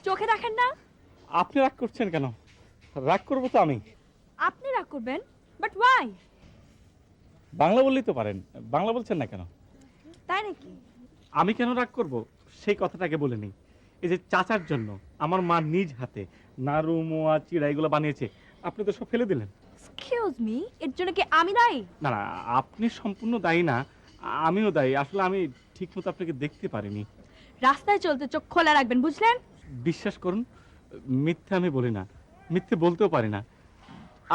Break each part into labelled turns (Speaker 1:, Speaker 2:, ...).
Speaker 1: চোখে দেখেন না?
Speaker 2: আপনি রাগ করছেন কেন? রাগ করবো তো আমি।
Speaker 1: আপনি রাগ করবেন, বাট ওয়াই?
Speaker 2: বাংলা বললেই তো পারেন, বাংলা বলছেন না কেন?
Speaker 1: তাই নাকি?
Speaker 2: আমি কেন রাগ করব সেই কথাটাকে বলে নিই। এই যে চাচার জন্য আমার মা নিজ হাতে নাড়ু মোয়া চিড়া এগুলো বানিয়েছে, আপনি তো সব ফেলে দিলেন।
Speaker 1: এক্সকিউজ মি, এর জন্য কি আমি দায়ী?
Speaker 2: না না, আপনি সম্পূর্ণ দায়ী না, আমিও দায়ী। আসলে আমি ঠিক মতো আপনাকে দেখতে পারিনি।
Speaker 1: রাস্তায় চলতে চোখ খোলা রাখবেন, বুঝলেন?
Speaker 2: বিশ্বাস করুন, মিথ্যে আমি বলি না, মিথ্যে বলতেও পারি না।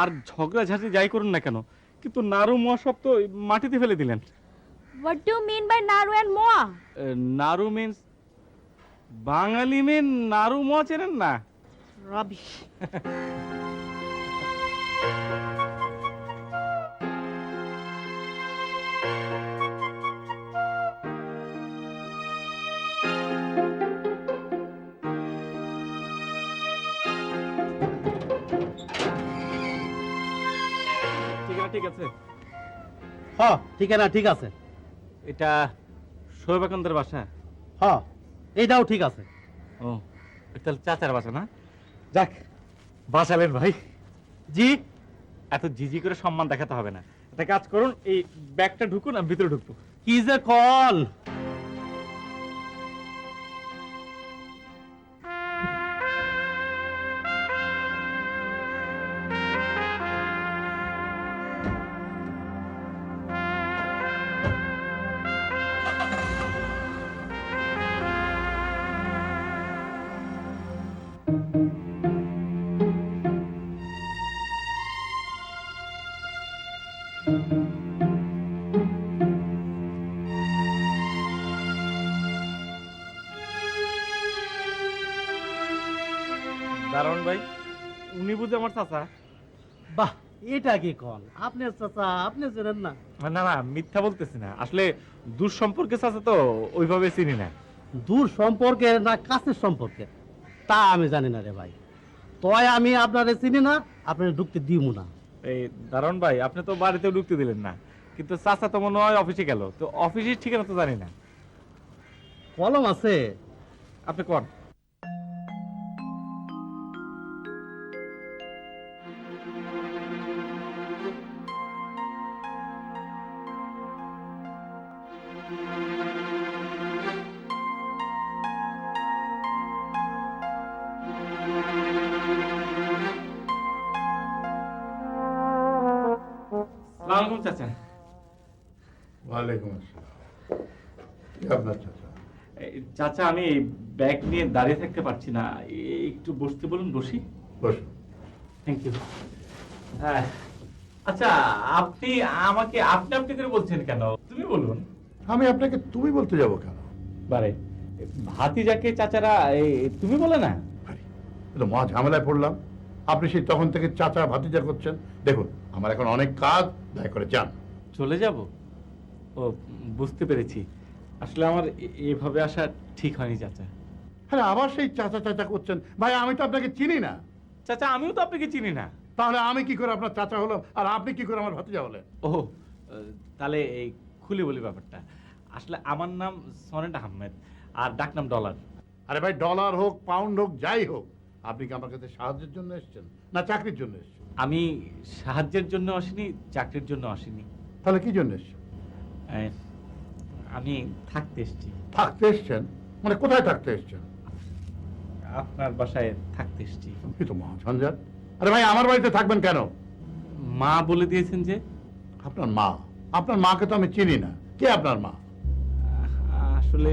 Speaker 2: আর ঝগড়াঝাঁটি যাই করুন না কেন, কিন্তু নাড়ু মোয়া সব তো মাটিতে ফেলে দিলেন।
Speaker 1: What do you mean by naru and moya?
Speaker 2: Naru means Bangali main, নাড়ু মোয়া চেনেন না?
Speaker 1: রাবিশ।
Speaker 2: ঠিক আছে,
Speaker 3: হ্যাঁ ঠিকানা ঠিক আছে।
Speaker 2: এটা শোয়েবাকান্তের বাসা?
Speaker 3: হ্যাঁ এইটাও ঠিক আছে।
Speaker 2: ও, তাহলে চাচার বাসা না? যাক, বাঁচালেন ভাই।
Speaker 3: জি,
Speaker 2: এত জিজি করে সম্মান দেখাতে হবে না। একটা কাজ করুন, এই ব্যাগটা ঢুকুন, আমি ভিতরে ঢুকবো।
Speaker 3: কি যে কল।
Speaker 2: দারুণ ভাই, উনি বুঝে আমার চাচা?
Speaker 3: বাহ, এটা কি কল? আপনি চাচা, আপনি চেনেন না?
Speaker 2: না না, মিথ্যা বলতেছি না, আসলে দূর সম্পর্কে চাচা তো ওইভাবে চিনি না।
Speaker 3: দূর সম্পর্কে না কাছের সম্পর্কে তা আমি জানি না রে ভাই। তয় আমি আপনারে চিনি না, আপনার ঢুকতে দিব না।
Speaker 2: এই দারুণ ভাই, আপনি তো বাড়িতেও ঢুকতে দিলেন না, কিন্তু চাচা তো মনে হয় অফিসে গেল, তো অফিসের ঠিকানা তো জানি না।
Speaker 3: কলম আছে?
Speaker 2: আপনি কোন? সালাম চাচা।
Speaker 4: ওয়ালাইকুম আসসালাম। কি আপনার চাচা?
Speaker 2: চাচা, আমি ব্যাগ নিয়ে দাঁড়িয়ে থাকতে পারছি না, একটু বসতে বলুন, বসি।
Speaker 4: বসুন।
Speaker 2: Thank you. হ্যাঁ, আচ্ছা, আপনি আমাকে আপনি আপনি করে বলছেন কেন? তুমি বলুন।
Speaker 4: আমি আপনাকে তুমি বলতে যাব কেন?
Speaker 2: বারে, ভাতিজাকে চাচারা তুমি বলে না?
Speaker 4: আরে, এ তো মহা ঝামেলায় পড়লাম। আপনি সেই তখন থেকে চাচা ভাতিজা করছেন। দেখুন, আমার এখন অনেক কাজ, দয়া করে যান।
Speaker 2: চলে যাব? ও, বুঝতে পেরেছি। আসলে আমার এভাবে আসা ঠিক হয়নি চাচা।
Speaker 4: হ্যাঁ, আবার সেই চাচা চাচা করছেন। ভাই, আমি তো আপনাকে চিনি না।
Speaker 2: চাচা, আমিও তো আপনাকে চিনি না।
Speaker 4: তাহলে আমি কি করে আপনার চাচা হলাম আর আপনি কি করে আমার ভাতিজা হলেন?
Speaker 2: ও, তাহলে এই খুলে বলি ব্যাপারটা। আসলে আমার নাম সনেট আহমেদ, আর ডাকনাম ডলার।
Speaker 4: আরে ভাই, ডলার হোক পাউন্ড হোক যাই হোক, আপনি কি আমার কাছে সাহায্যের জন্য এসেছেন না চাকরির জন্য এসেছেন?
Speaker 2: আমি সাহায্যের জন্য আসিনি, চাকরির জন্য আসিনি।
Speaker 4: তাহলে কি জন্য এসেছেন?
Speaker 2: আমি থাকতে এসেছি।
Speaker 4: থাকতে এসেছেন? মানে কোথায় থাকতে এসেছেন?
Speaker 2: আপনার বাসায় থাকতে এসেছি।
Speaker 4: কি তো মহা ঝঞ্ঝাট। আরে ভাই, আমার বাড়িতে থাকবেন কেন?
Speaker 2: মা বলে দিয়েছেন যে।
Speaker 4: আপনার মা? আপনার মাকে তো আমি চিনি না। কে আপনার মা?
Speaker 2: আসলে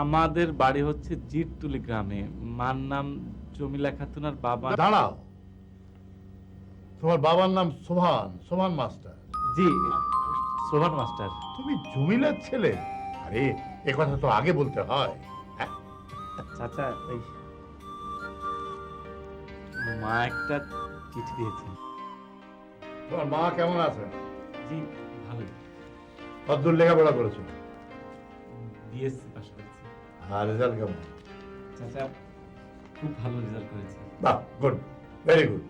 Speaker 2: আমাদের বাড়ি হচ্ছে জিরতুলি গ্রামে। মার নাম জমিলা খাতুন, আর বাবা।
Speaker 4: দাঁড়াও, তোমার বাবার নাম সোহান, সোহান মাস্টার?
Speaker 2: জি, সোহান মাস্টার।
Speaker 4: তুমি জমিলার ছেলে? আরে, এ কথা তো আগে বলতে হয়। হ্যাঁ,
Speaker 2: চাচা, এই মা একটা চিঠি দিয়েছেন।
Speaker 4: তোমার মা কেমন আছে?
Speaker 2: জি, ভালোই।
Speaker 4: কতদূর লেখাপড়া করেছো?
Speaker 2: বিএসসি পাস করেছি।
Speaker 4: আর রেজাল্ট কেমন?
Speaker 2: চাচা, খুব ভালো রেজাল্ট করেছে।
Speaker 4: বাহ, গুড, ভেরি গুড।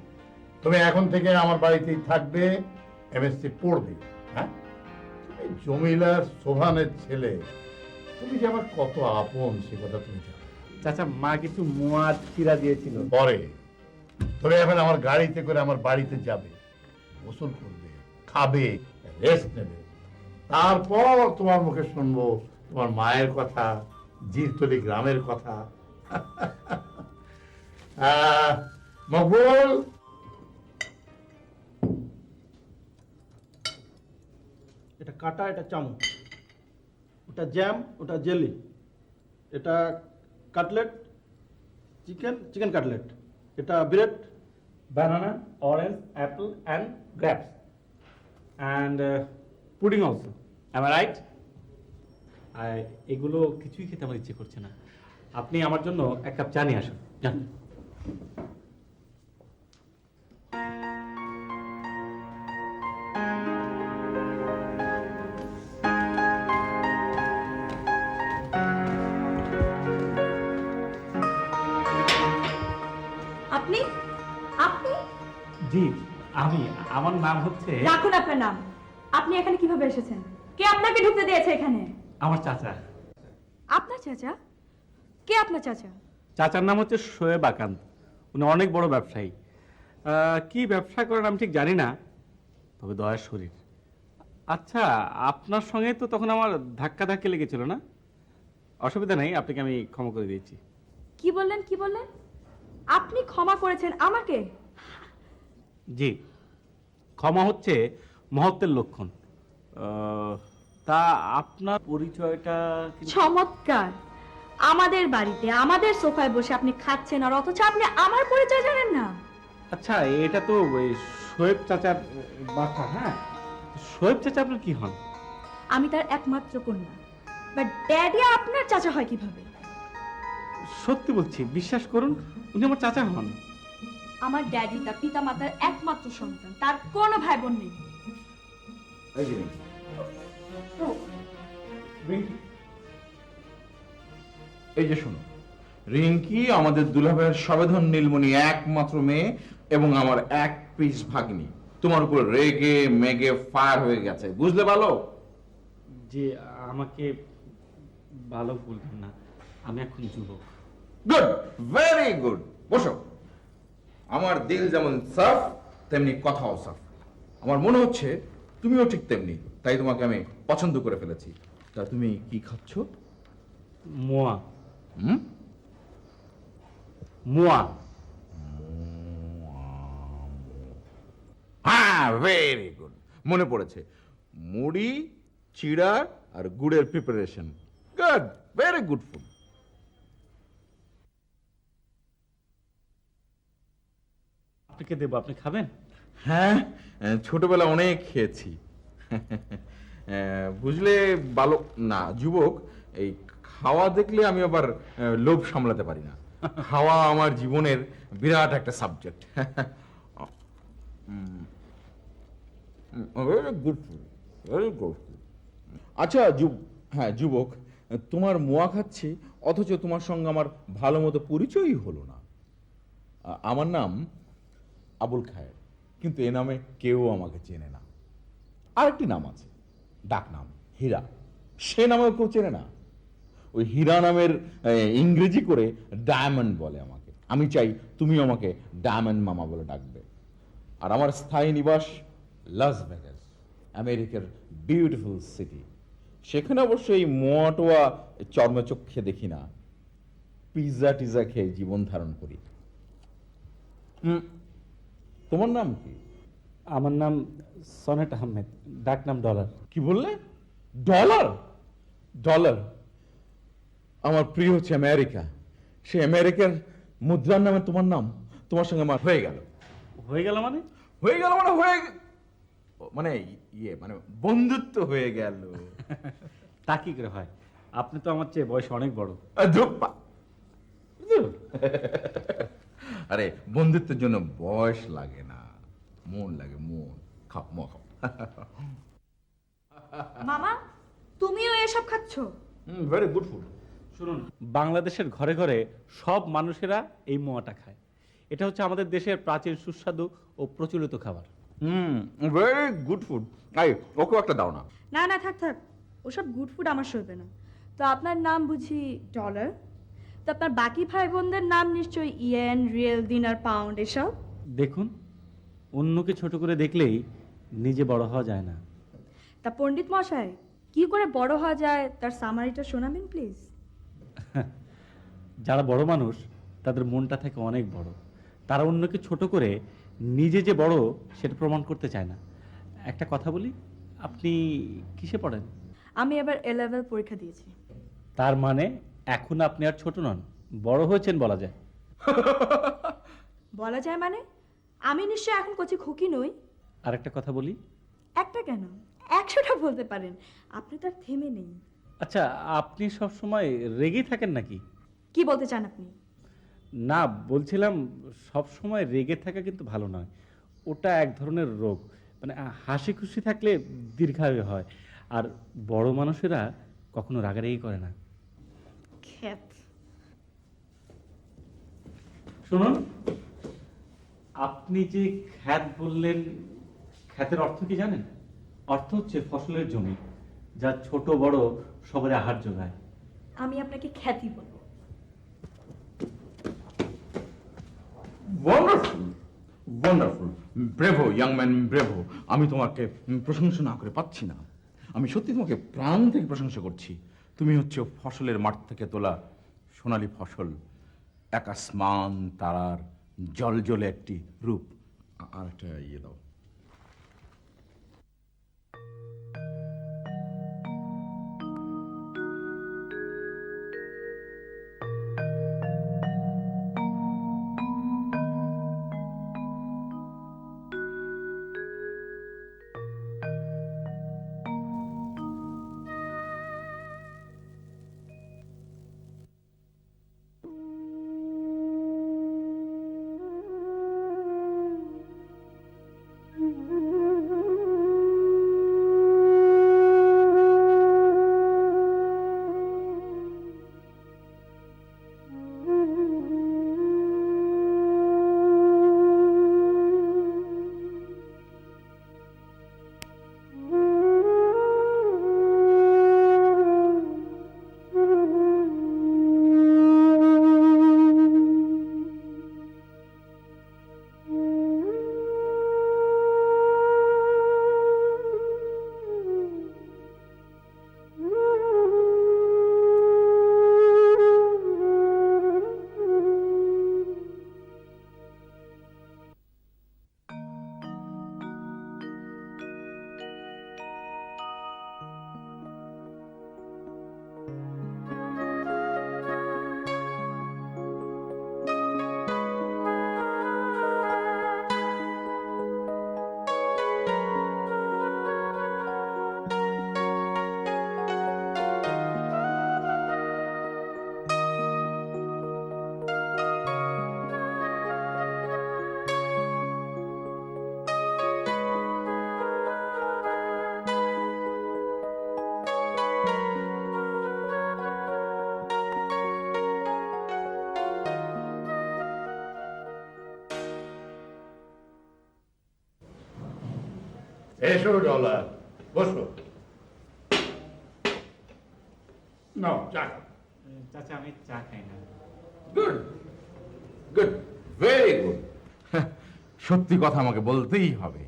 Speaker 4: তুমি এখন থেকে আমার বাড়িতেই থাকবে, এমএসসি পড়বে। হ্যাঁ, তুমি জমিলার সোহানের ছেলে, তুমি যে আমার কত আপন সে কথা তুমি জানো।
Speaker 2: চাচা মা কিছু মোয়া চিরা দিয়েছিল।
Speaker 4: পরে তুমি এখন আমার গাড়িতে করে আমার বাড়িতে যাবে, গোসল করবে, খাবে, রেস্ট নেবে। তারপর তোমার মুখে শুনবো তোমার মায়ের কথা, জিরতলি গ্রামের কথা। মকবুল,
Speaker 3: এটা কাটা, এটা চামচ, ওটা জ্যাম, ওটা জেলি, এটা কাটলেট, চিকেন কাটলেট, এটা bread,
Speaker 2: banana, orange, apple and grapes and pudding also. Am I right? এগুলো কিছুই খেতে আমার ইচ্ছে করছে না। আপনি আমার জন্য এক কাপ চা নিয়ে আসুন, যান।
Speaker 1: আপনি আপনি
Speaker 2: জি, আমার নাম হচ্ছে
Speaker 1: রাখুন আপনার নাম। আপনি এখানে কিভাবে এসেছেন? কে আপনাকে ঢুকতে দিয়েছে এখানে?
Speaker 2: আমার চাচা।
Speaker 1: আপনার চাচা? কে আপনার চাচা?
Speaker 2: চাচার নাম হচ্ছে শোয়েব আকান্ত। উনি অনেক বড় ব্যবসায়ী। কি ব্যবসা করেন আমি ঠিক জানি না, তবে দয়ার শরীর। আচ্ছা, আপনার সঙ্গে তো তখন আমার ধাক্কা লেগেছিল না? অসুবিধা নেই, আপনাকে আমি ক্ষমা করে দিয়েছি।
Speaker 1: কি বললেন, কি বললেন? আপনি ক্ষমা করেছেন আমাকে?
Speaker 2: জি, ক্ষমা হচ্ছে মহত্বের লক্ষণ। তা আপনার পরিচয়টা কি?
Speaker 1: চমৎকার! আমাদের বাড়িতে আমাদের সোফায় বসে আপনি খাচ্ছেন, আর অথচ আপনি আমার পরিচয় জানেন না।
Speaker 2: আচ্ছা, এটা তো ওই শোয়েব চাচার বাসা। হ্যাঁ, শোয়েব চাচা আপনার কি হন?
Speaker 1: আমি তার একমাত্র কন্যা। বাট ড্যাডি আপনার চাচা হয় কিভাবে?
Speaker 2: সত্যি বলছি, বিশ্বাস করুন, উনি আমার চাচা হন।
Speaker 1: আমার ড্যাডি তার পিতা মাতার একমাত্র সন্তান, তার কোনো ভাই বোন নেই।
Speaker 5: এই যে শোনো, রিঙ্কি আমাদের দুলাভাইয়ের সবেধন নীলমণি একমাত্র মেয়ে এবং আমার এক পিস ভাগ্নি। তোমার উপর রেগে মেগে ফায়ার হয়ে গেছে, বুঝলে? ভালো
Speaker 2: যে আমাকে ভালো বলবেন না, আমি এখন যুবক।
Speaker 5: Good, very good. বসো। আমার দিল যেমন সাফ তেমনি কথাও সাফ। আমার মনে হচ্ছে তুমিও ঠিক তেমনি, তাই তোমাকে আমি পছন্দ করে ফেলেছি। তা তুমি কি খাচ্ছ?
Speaker 2: মোয়া।
Speaker 5: হুম?
Speaker 2: মোয়া।
Speaker 5: হ্যাঁ, ভেরি গুড, মনে পড়েছে। মুড়ি, চিড়া আর গুড়ের preparation. Good, very good food.
Speaker 2: আপনাকে দেবো, আপনি খাবেন?
Speaker 5: হ্যাঁ, ছোটবেলা অনেক খেয়েছি। বুঝলে বালক না যুবক, এই খাওয়া দেখলে আমি আবার লোভ সামলাতে পারি না। খাওয়া আমার জীবনের বিরাট একটা subject. Very good food, very good food. আচ্ছা হ্যাঁ যুবক, তোমার মোয়া খাচ্ছি অথচ তোমার সঙ্গে আমার ভালো মতো পরিচয়ই হলো না। আমার নাম আবুল খায়ের, কিন্তু এ নামে কেউ আমাকে চেনে না। আরেকটি নাম আছে, ডাক নাম হীরা, সে নামেও কেউ চেনে না। ওই হীরা নামের ইংরেজি করে ডায়মন্ড বলে আমাকে। আমি চাই তুমি আমাকে ডায়মন্ড মামা বলে ডাকবে। আর আমার স্থায়ী নিবাস লাস ভেগাস, আমেরিকার বিউটিফুল সিটি। সেখানে অবশ্য এই মোয়াটোয়া চর্মচক্ষে দেখি না, পিৎজা টিজা খেয়ে জীবন ধারণ করি। তোমার নাম কি?
Speaker 2: আমার নাম সনেট আহমেদ, ডাক নাম ডলার।
Speaker 5: কি বললে? ডলার? ডলার আমার প্রিয় হচ্ছে আমেরিকা। সে আমেরিকার মুদ্রার নামে তোমার নাম, তোমার সঙ্গে আমার হয়ে গেল।
Speaker 2: হয়ে গেল মানে?
Speaker 5: হয়ে গেল মানে মানে মানে বন্ধুত্ব হয়ে গেল।
Speaker 2: তা কি করে হয়? আপনি তো আমার চেয়ে বয়স অনেক বড়।
Speaker 5: ধুপ্পা। আরে বন্ধুত্বের জন্য বয়স লাগে না, মন লাগে, মন। খাও খাও।
Speaker 1: মামা, তুমিও এসব খাচ্ছো?
Speaker 5: Very good food.
Speaker 2: শুনুন, বাংলাদেশের ঘরে ঘরে সব মানুষেরা এই মোয়াটা খায়। এটা হচ্ছে আমাদের দেশের প্রাচীন সুস্বাদু ও প্রচলিত খাবার।
Speaker 5: Very good food. ওকে একটা দাও না।
Speaker 1: না না, থাক থাক, ওসব গুড ফুড আমার সইবে না। তো আপনার নাম বুঝি ডলার? তো আপনার বাকি ভাই বোনদের নাম নিশ্চয়ই ইয়েন, রিয়েল, দিনার, পাউন্ড এসব।
Speaker 2: দেখুন, অন্যকে ছোট করে দেখলেই নিজে বড় হওয়া যায় না।
Speaker 1: তা পণ্ডিত মশাই, কি করে বড় হওয়া যায় তার সামারিটা শোনাবেন প্লিজ।
Speaker 2: যারা বড় মানুষ তাদের মনটা থাকে অনেক বড়, তারা অন্যকে ছোট করে নিজে যে বড় সেটা প্রমাণ করতে চায় না। একটা কথা বলি, আপনি কিসে পড়েন?
Speaker 1: আমি এবার এ লেভেল পরীক্ষা দিয়েছি।
Speaker 2: তার মানে এখন আপনি আর ছোট নন, বড় হয়েছেন বলা যায়।
Speaker 1: বলা যায় মানে? আমি নিশ্চয়ই এখন কচি খুকি নই।
Speaker 2: আর একটা কথা বলি।
Speaker 1: একটা কেন, 100টা বলতে পারেন, আপনি তো আর থেমে নেই।
Speaker 2: আচ্ছা, আপনি সব সময় রেগেই থাকেন নাকি?
Speaker 1: কি বলতে চান আপনি?
Speaker 2: না, বলছিলাম সব সময় রেগে থাকা কিন্তু ভালো নয়, ওটা এক ধরনের রোগ। মানে হাসি খুশি থাকলে দীর্ঘায়ু হয়, আর বড় মানুষেরা কখনো রাগারাগি করে না।
Speaker 1: খ্যাত।
Speaker 2: শুনুন, আপনি যে খ্যাত বললেন, খ্যাতের অর্থ কি জানেন? অর্থ হচ্ছে ফসলের জমি, যা ছোট বড় সবার আহার যোগায়।
Speaker 1: আমি আপনাকে খ্যাতি বলবো।
Speaker 5: Wonderful, wonderful, bravo young man, bravo. আমি তোমাকে প্রশংসা না করে পাচ্ছি না। আমি সত্যি তোমাকে প্রাণ থেকে প্রশংসা করছি। তুমি হচ্ছে ফসলের মাঠ থেকে তোলা সোনালী ফসল, এক আসমান তারার জলজলে একটি রূপ। আর একটা ইয়ে দাও।
Speaker 4: এসো ডলার, বসো। নাও চা খাও।
Speaker 2: চাচা, আমি চা খাই না।
Speaker 5: Good, good, very good. সত্যি কথা আমাকে বলতেই হবে,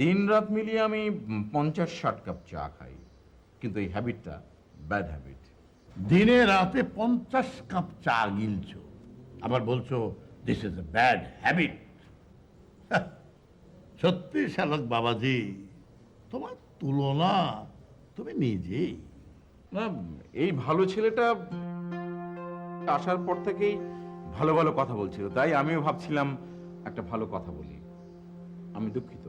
Speaker 5: দিন রাত মিলিয়ে আমি 50-60 কাপ চা খাই, কিন্তু এই হ্যাবিটটা ব্যাড হ্যাবিট।
Speaker 4: দিনে রাতে 50 কাপ চা গিলছো, আবার বলছো this is a bad habit. সত্যি শালক বাবাজি, তোমার তুলনা তুমি নিজেই।
Speaker 5: না, এই ভালো ছেলেটা আসার পর থেকেই ভালো ভালো কথা বলছিল, তাই আমিও ভাবছিলাম একটা ভালো কথা বলি। আমি দুঃখিত,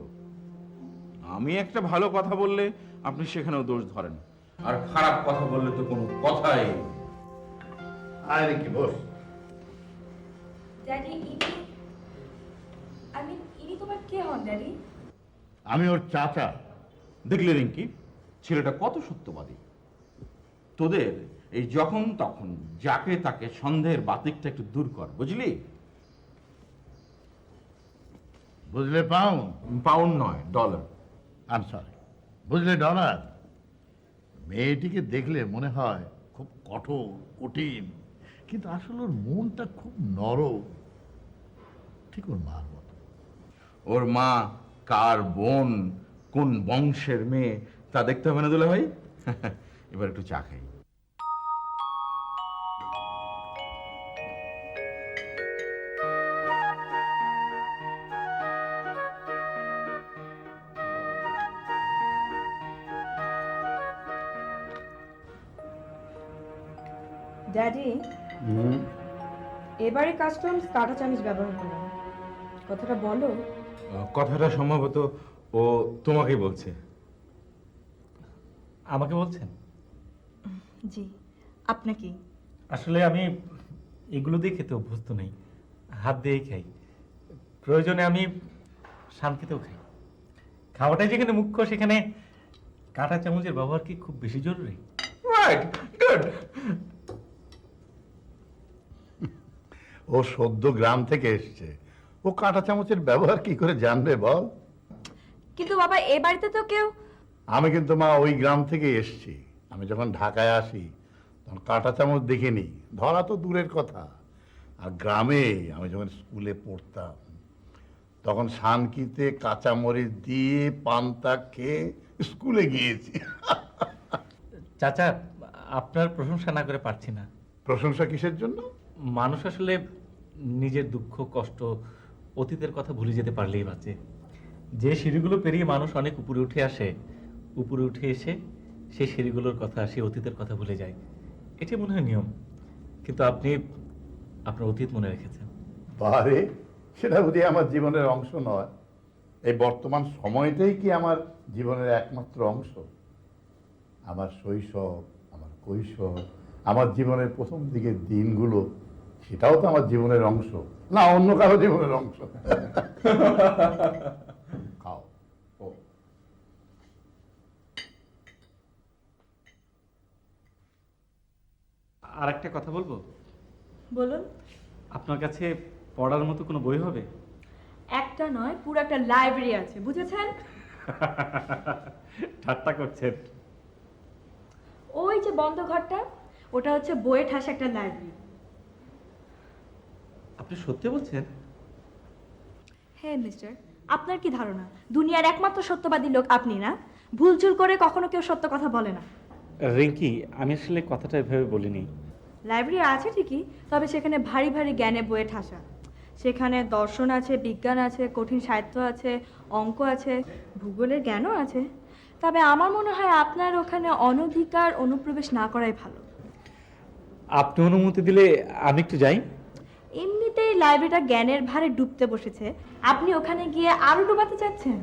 Speaker 5: আমি একটা ভালো কথা বললে আপনি সেখানেও দোষ ধরেন, আর খারাপ কথা বললে তো কোনো কথাই।
Speaker 4: আরে কি বস।
Speaker 1: ড্যাডি, ইনি তোমার কে হন ড্যাডি?
Speaker 4: আমি ওর চাচা।
Speaker 5: দেখলে রিঙ্কি, ছেলেটা কত সত্যবাদী। তোদের এই যখন তখন যাকে তাকে সন্দেহের বাতিকটা একটু দূর কর, বুঝলি?
Speaker 4: বুঝলে পাউন্ড?
Speaker 5: পাউন্ড নয়, ডলার।
Speaker 4: আই এম সরি, বুঝলে ডলার? মেয়েটিকে দেখলে মনে হয় খুব কঠোর, কঠিন, কিন্তু আসলে ওর মনটা খুব নরম, ঠিক ওর মার মতো।
Speaker 5: ওর মা কার বোন, কোন বংশের মেয়ে তা দেখতে হবে না দুলা ভাই? এবার একটু চা খাই।
Speaker 1: ড্যাডি, এবারে কাস্টমস কাঁটা চামচ ব্যবহার করো, কথাটা বলো।
Speaker 5: কথাটা সম্ভবত ও তোমাকেই বলছে।
Speaker 2: আমাকে বলছেন?
Speaker 1: জি, আপনাকে।
Speaker 2: আসলে আমি এগুলো দিয়ে খেতে অভ্যস্ত নেই, হাত দিয়েই খাই। প্রয়োজনে আমি শান্তিতেও খাই। খাওয়াটাই যেখানে মুখ্য, সেখানে কাঁটা চামচের ব্যবহার কি খুব বেশি জরুরি?
Speaker 5: Right, good.
Speaker 4: ও সদ্য গ্রাম থেকে এসছে, ও কাঁটা চামচের ব্যবহার কি করে জানবে বল?
Speaker 1: কিন্তু বাবা, এ বাড়িতে তো কেউ।
Speaker 4: আমি কিন্তু মা ওই গ্রাম থেকে এসছি। আমি যখন ঢাকায় আসি তখন কাঁটা চামচ দেখিনি, ধরা তো দূরের কথা। আর গ্রামে আমি যখন স্কুলে পড়তাম তখন শানকিতে কাঁচামরিচ দিয়ে পান্তা খেয়ে স্কুলে গিয়েছি।
Speaker 2: চাচা, আপনার প্রশংসা না করে পারছি না।
Speaker 4: প্রশংসা কিসের জন্য?
Speaker 2: মানুষ আসলে নিজের দুঃখ কষ্ট অতীতের কথা ভুলে যেতে পারলেই বাঁচে। যে সিঁড়িগুলো পেরিয়ে মানুষ অনেক উপরে উঠে আসে, উপরে উঠে এসে সেই সিঁড়িগুলোর কথা, সেই অতীতের কথা ভুলে যায়। এটি মনে হয় নিয়ম। কিন্তু আপনি আপনার অতীত মনে রেখেছেন।
Speaker 4: বারে, সেটা বুঝি আমার জীবনের অংশ নয়? এই বর্তমান সময়টাই কি আমার জীবনের একমাত্র অংশ? আমার শৈশব, আমার কৈশোর, আমার জীবনের প্রথম দিকের দিনগুলো, সেটাও তো আমার জীবনের অংশ না অন্য কারো জীবনের অংশ? খাও। ও
Speaker 2: আর একটা কথা বলবো?
Speaker 1: বলুন।
Speaker 2: আপনার কাছে পড়ার মতো কোনো বই হবে?
Speaker 1: একটা নয়, পুরো একটা লাইব্রেরি আছে, বুঝেছেন?
Speaker 2: ঠাট্টা করছেন?
Speaker 1: ওই যে বন্ধ ঘরটা, ওটা হচ্ছে বইয়ে ঠাসা একটা লাইব্রেরি।
Speaker 2: আপনি সত্যি বলছেন?
Speaker 1: হ্যাঁ মিস্টার, আপনার কি ধারণা দুনিয়ার একমাত্র সত্যবাদী লোক আপনি না? ভুলচুল করে কখনো কেউ সত্য কথা বলে না।
Speaker 2: রিঙ্কি, আমি আসলে কথাটা এভাবে বলিনি।
Speaker 1: লাইব্রেরি আছে ঠিকই, তবে সেখানে ভারী ভারী জ্ঞানে বইয়ে ঠাসা। সেখানে দর্শন আছে, বিজ্ঞান আছে, কঠিন সাহিত্য আছে, অঙ্ক আছে, ভূগোলের জ্ঞানও আছে। তবে আমার মনে হয় আপনার ওখানে অনধিকার অনুপ্রবেশ না করাই ভালো।
Speaker 2: আপনি অনুমতি দিলে আমি একটু যাই।
Speaker 1: এমনিতেই লাইব্রেরিটা জ্ঞানের ভারে ডুবতে বসেছে, আপনি ওখানে গিয়ে আরো ডুবাতে চাচ্ছেন?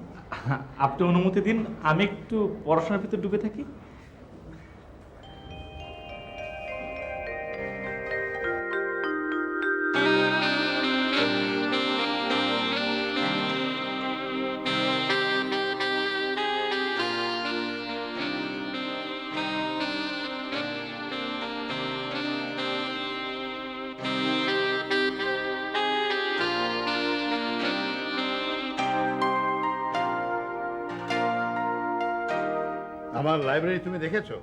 Speaker 2: আপনি অনুমতি দিন, আমি একটু পড়াশোনার ভিতর ডুবে থাকি।
Speaker 4: আমার লাইব্রেরি তুমি দেখেছো?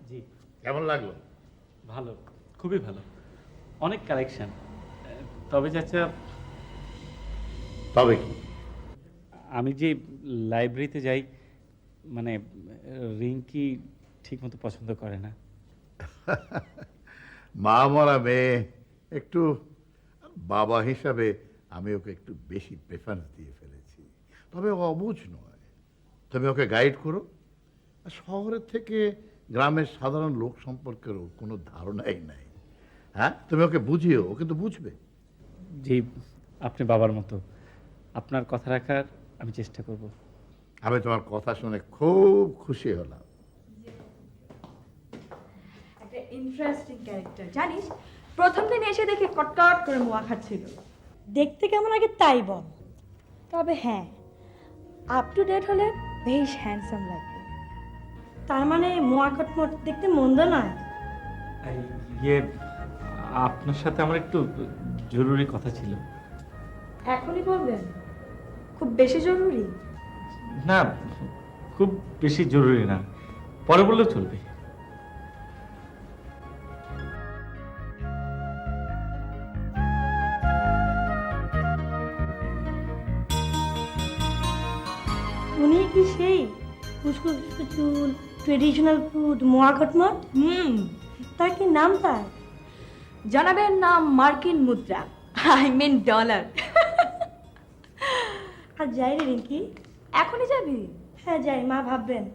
Speaker 2: জি।
Speaker 4: কেমন লাগলো?
Speaker 2: ভালো, খুবই ভালো, অনেক কালেকশন। তবে চাচা,
Speaker 4: তবে কি?
Speaker 2: আমি যে লাইব্রেরিতে যাই, মানে রিঙ্কি ঠিক মতো পছন্দ করে না।
Speaker 4: মা মরা মেয়ে, একটু বাবা হিসাবে আমি ওকে একটু বেশি প্রেফারেন্স দিয়ে ফেলেছি। তবে ও অবুঝ নয়, তুমি ওকে গাইড করো। শহরের থেকে গ্রামের সাধারণ লোক সম্পর্কেরও কোনো ধারণাই নাই। হ্যাঁ, তুমি ওকে বুঝিও, ও কিন্তু বুঝবে।
Speaker 2: জি, আপনি বাবার মতো, আপনার কথা রাখার আমি চেষ্টা করব।
Speaker 4: আমি তোমার কথা শুনে খুব খুশি হলাম।
Speaker 1: একটা ইন্টারেস্টিং ক্যারেক্টার জানিস, প্রথম দিন এসে দেখে কটকট করে মোয়া খাচ্ছিল।
Speaker 6: দেখতে কেমন আগে তাই বল।
Speaker 1: তবে হ্যাঁ, আপ টু ডেট হলে বেশ হ্যান্ডসাম লাগবে।
Speaker 6: তার মানে মোয়া খটমট দেখতে মন্দ নয়।
Speaker 2: ইয়ে, আপনার সাথে আমার একটু জরুরি কথা ছিল।
Speaker 1: এখনই বলবেন? খুব বেশি জরুরি?
Speaker 2: না, খুব বেশি জরুরি না, পরে বললেও চলবে।
Speaker 6: কি সেই উস্কো উস্কো চুল, ট্রেডিশনাল ফুড, মোয়া খটমট? তার কি নাম তার?
Speaker 1: জানাবেন নাম মার্কিন মুদ্রা, আই মিন ডলার।
Speaker 6: আর যাই রে রিঙ্কি।
Speaker 1: এখনই যাবি?
Speaker 6: হ্যাঁ যাই, মা ভাববেন।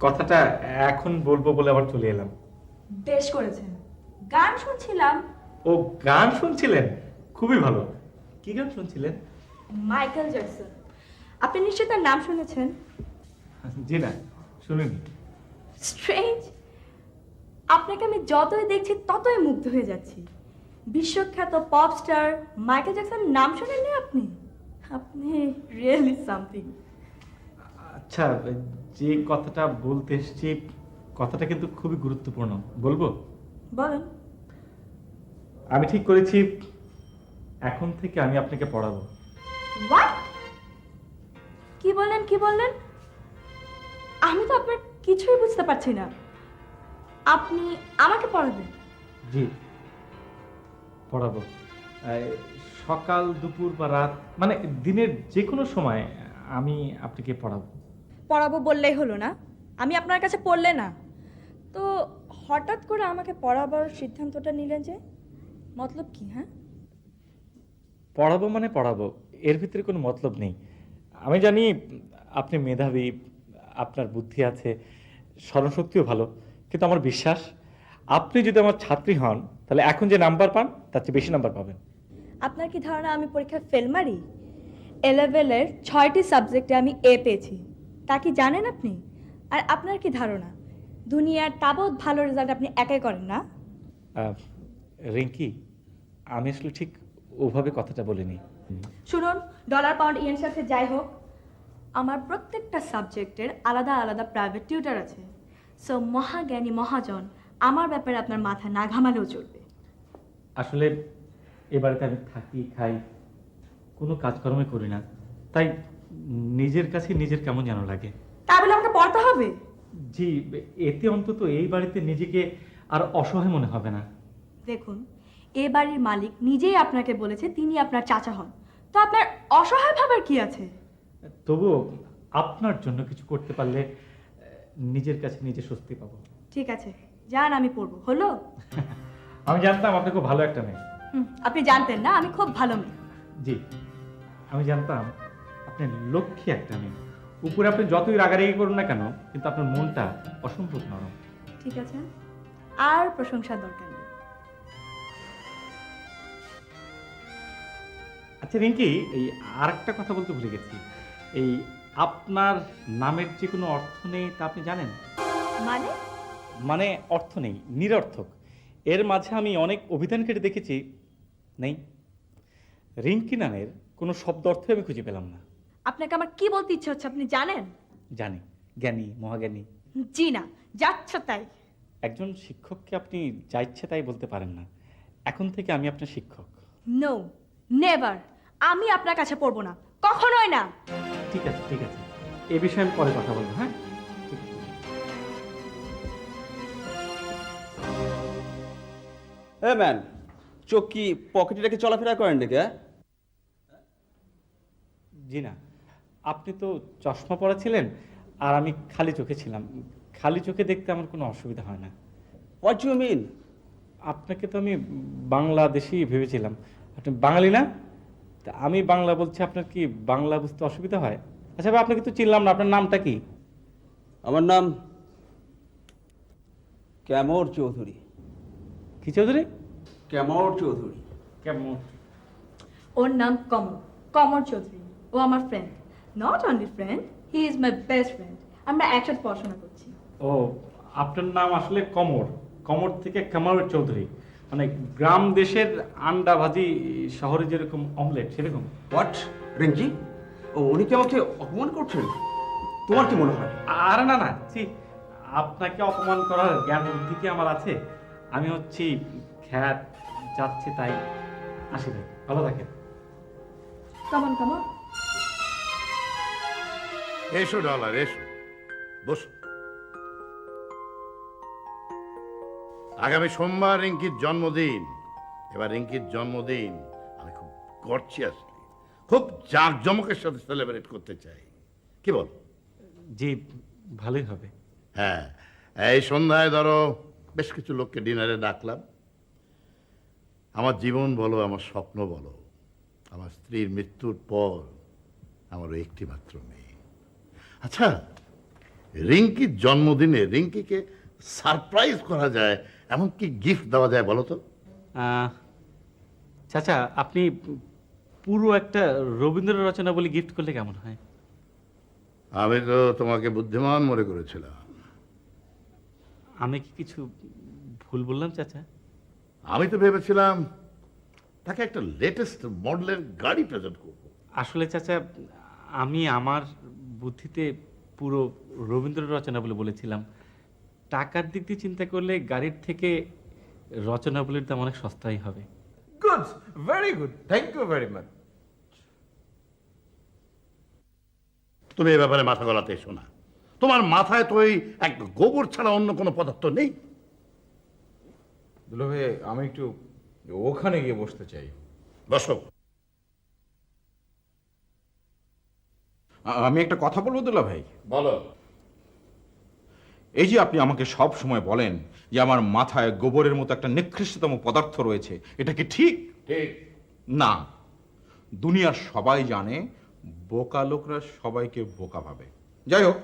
Speaker 2: কথাটা এখন বলবো বলে আবার চলে এলাম।
Speaker 1: বেশ করেছেন, গান শুনছিলাম।
Speaker 2: ও গান শুনছিলেন? খুবই ভালো। কি গান শুনছিলেন?
Speaker 1: Michael Jackson. আপনি নিশ্চয়ই তার নাম শুনেছেন।
Speaker 2: জি না, শুনিনি।
Speaker 1: স্ট্রেঞ্জ, আপনাকে আমি যতই দেখছি ততই মুগ্ধ হয়ে যাচ্ছি। বিশ্বখ্যাত পপ স্টার মাইকেল জ্যাকসন নাম শুনেননি আপনি? আপনি রিয়েলি সামথিং।
Speaker 2: আচ্ছা, যে কথাটা বলতে এসেছি, কথাটা কিন্তু খুবই গুরুত্বপূর্ণ। বলবো?
Speaker 1: বলেন।
Speaker 2: আমি ঠিক করেছি এখন থেকে আমি আপনাকে পড়াবো।
Speaker 1: হোয়াট? কি বললেন, কি বললেন? আমি তো আপনার কিছুই বুঝতে পারছি না। আপনি আমাকে পড়াবেন?
Speaker 2: জি, পড়াবো। সকাল, দুপুর বা রাত, মানে দিনের যে কোনো সময় আমি আপনাকে পড়াবো।
Speaker 1: পড়াবো বললেই হলো না? আমি আপনার কাছে পড়লে না তো হঠাৎ করে আমাকে পড়াবার সিদ্ধান্তটা নিলেন যে? মতলব কি? হ্যাঁ,
Speaker 2: পড়াবো মানে পড়াবো, এর ভিতরে কোনো মতলব নেই। আমি জানি আপনি মেধাবী, আপনার বুদ্ধি আছে, স্মরণশক্তিও ভালো, কিন্তু আমার বিশ্বাস আপনি যদি আমার ছাত্রী হন তাহলে এখন যে নাম্বার পান তার চেয়ে বেশি নাম্বার পাবেন।
Speaker 1: আপনার কি ধারণা আমি পরীক্ষায় ফেল মারি? এলেভেলের 6টি সাবজেক্টে আমি এ পেয়েছি, তা কি জানেন আপনি? আর আপনার কি ধারণা দুনিয়ার তাবৎ ভালো রেজাল্ট আপনি একাই করেন না?
Speaker 2: রিঙ্কি, আমি আসলে ঠিক ওভাবে কথাটা বলিনি।
Speaker 1: শুনুন, ডলার পাউন্ড ইয়েন সাথে যাই হোক, আমার প্রত্যেকটা সাবজেক্টের আলাদা আলাদা প্রাইভেট টিউটার আছে। সো মহাজ্ঞানী মহাজন আমার ব্যাপারে আপনার মাথা না ঘামালেও চলবে।
Speaker 2: আসলে এ বাড়িতে আমি থাকি, খাই, কোনো কাজকর্মই করি না, তাই নিজের কাছে নিজের কেমন যেন লাগে।
Speaker 1: তা বলে আমাকে পড়তে হবে?
Speaker 2: জি, এতে অন্তত এই বাড়িতে নিজেকে আর অসহায় মনে হবে না।
Speaker 1: দেখুন, এ বাড়ির মালিক নিজেই আপনাকে বলেছে তিনি আপনার চাচা হন, তো আপনার অসহায় ভাবার কি আছে?
Speaker 2: তবুও আপনার জন্য কিছু করতে পারলে নিজের কাছে নিজে স্বস্তি পাবো।
Speaker 1: ঠিক আছে, যান, আমি পড়বো। হলো?
Speaker 2: আমি জানতাম আপনি খুব ভালো একটা মেয়ে।
Speaker 1: আপনি জানতেন না আমি খুব ভালো মেয়ে?
Speaker 2: জি, আমি জানতাম আপনি লক্ষ্মী একটা মেয়ে। উপরে আপনি যতই রাগারাগি করুন না কেন, কিন্তু আপনার মনটা অসম্ভব নরম।
Speaker 1: ঠিক আছে, আর প্রশংসার দরকার নেই।
Speaker 2: আচ্ছা রিঙ্কি, এই আরেকটা কথা বলতে ভুলে গেছি। এই আপনার নামের যে কোনো অর্থ নেই তা আপনি জানেন?
Speaker 1: মানে?
Speaker 2: মানে অর্থ নেই, নিরর্থক। এর মাঝে আমি অনেক অভিধান কেটে দেখেছি, নেই। রিঙ্কি নামের কোনো শব্দ অর্থ আমি খুঁজে পেলাম না।
Speaker 1: আপনাকে আমার কি বলতে ইচ্ছে হচ্ছে আপনি জানেন?
Speaker 2: জানি, জ্ঞানী, মহাজ্ঞানী।
Speaker 1: জি না, যাচ্ছে তাই।
Speaker 2: একজন শিক্ষককে আপনি যা ইচ্ছে তাই বলতে পারেন না। এখন থেকে আমি আপনার শিক্ষক।
Speaker 1: No, never. আমি আপনার কাছে পড়বো না, কখনোই না।
Speaker 2: ঠিক আছে, ঠিক আছে, এ বিষয়ে আমি পরে কথা বলবো। হ্যাঁ, ঠিক আছে।
Speaker 7: হ্যাঁ ম্যান, চোখ কি পকেটে রেখে চলাফেরা করেন নাকি?
Speaker 2: জি না, আপনি তো চশমা পরা ছিলেন আর আমি খালি চোখে ছিলাম। খালি চোখে দেখতে আমার কোনো অসুবিধা হয় না।
Speaker 7: What you mean?
Speaker 2: আপনাকে তো আমি বাংলাদেশি ভেবেছিলাম, আপনি বাঙালি না? তা আমি বাংলা বলছি, আপনার কি বাংলা বুঝতে অসুবিধা হয়? আচ্ছা ভাই, আপনাকে তো চিনলাম না, আপনার নামটা কি?
Speaker 7: আমার নাম ক্যামর চৌধুরী।
Speaker 2: কি চৌধুরী?
Speaker 7: ক্যামর চৌধুরী।
Speaker 2: কেমন?
Speaker 1: ওর নাম কমর, কমর চৌধুরী। ও আমার friend, not only friend, he is my best friend. আমরা একসাথে পড়াশোনা করছি।
Speaker 2: ও, আপনার নাম আসলে কমর, কমর থেকে কামাল চৌধুরী, মানে গ্রাম দেশের আন্ডা ভাজি, শহরে যেরকম অমলেট সেরকম।
Speaker 7: হোয়াট রিঙ্কি? ও, উনি কি আমাকে অপমান করছেন? তোমার কি মনে হয়?
Speaker 2: আরে না না, জি, আপনাকে অপমান করার জ্ঞান বুদ্ধি কি আমার আছে? আমি হচ্ছি খ্যাত, যাচ্ছে তাই। আসি ভাই, ভালো থাকেন।
Speaker 1: Come on come on.
Speaker 4: এসো ডলার, এসো, বসো। আগামী সোমবার রিঙ্কির জন্মদিন। এবার রিঙ্কির জন্মদিন আমি খুব গর্জিয়াসলি, খুব জাঁকজমকের সাথে সেলিব্রেট করতে চাই। কি বল?
Speaker 2: জি, ভালোই হবে।
Speaker 4: হ্যাঁ, এই সন্ধ্যায় ধরো বেশ কিছু লোককে ডিনারে ডাকলাম। আমার জীবন বলো, আমার স্বপ্ন বলো, আমার স্ত্রীর মৃত্যুর পর আমার একটি মাত্র মেয়ে। আচ্ছা, রিঙ্কির জন্মদিনে রিঙ্কিকে সারপ্রাইজ করা যায়, এমন কি গিফট দেওয়া যায় বলো তো?
Speaker 2: চাচা, আপনি পুরো একটা রবীন্দ্র রচনা বলে গিফট করলে কেমন হয়?
Speaker 4: আমি তো তোমাকে বুদ্ধিমান মনে করেছিলাম।
Speaker 2: আমি কি কিছু ভুল বললাম চাচা?
Speaker 4: আমি তো ভেবেছিলাম তাকে একটা লেটেস্ট মডেলের গাড়ি প্রেজেন্ট করবো।
Speaker 2: আসলে চাচা, আমি আমার বুদ্ধিতে পুরো রবীন্দ্র রচনা বলে বলেছিলাম। টাকার দিক দিয়ে চিন্তা করলে গাড়ির থেকে রচনাবলীর দাম অনেক সস্তাই হবে।
Speaker 5: Good, very good, thank you very much.
Speaker 4: তুমি এই ব্যাপারে মাথা গলাতে এসো না। তোমার মাথায় তো এই এক গোবর ছাড়া অন্য কোনো পদার্থ নেই।
Speaker 5: দুলা ভাই, আমি একটু ওখানে গিয়ে বসতে চাই।
Speaker 4: বসো।
Speaker 5: আমি একটা কথা বলবো দুলা ভাই?
Speaker 4: বলো।
Speaker 5: এই যে আপনি আমাকে সব সময় বলেন যে আমার মাথায় গোবরের মতো একটা নিকৃষ্টতম পদার্থ রয়েছে, এটা কি ঠিক?
Speaker 4: ঠিক
Speaker 5: না। দুনিয়ার সবাই জানে বোকা লোকরা সবাইকে বোকা ভাবে। যাই হোক,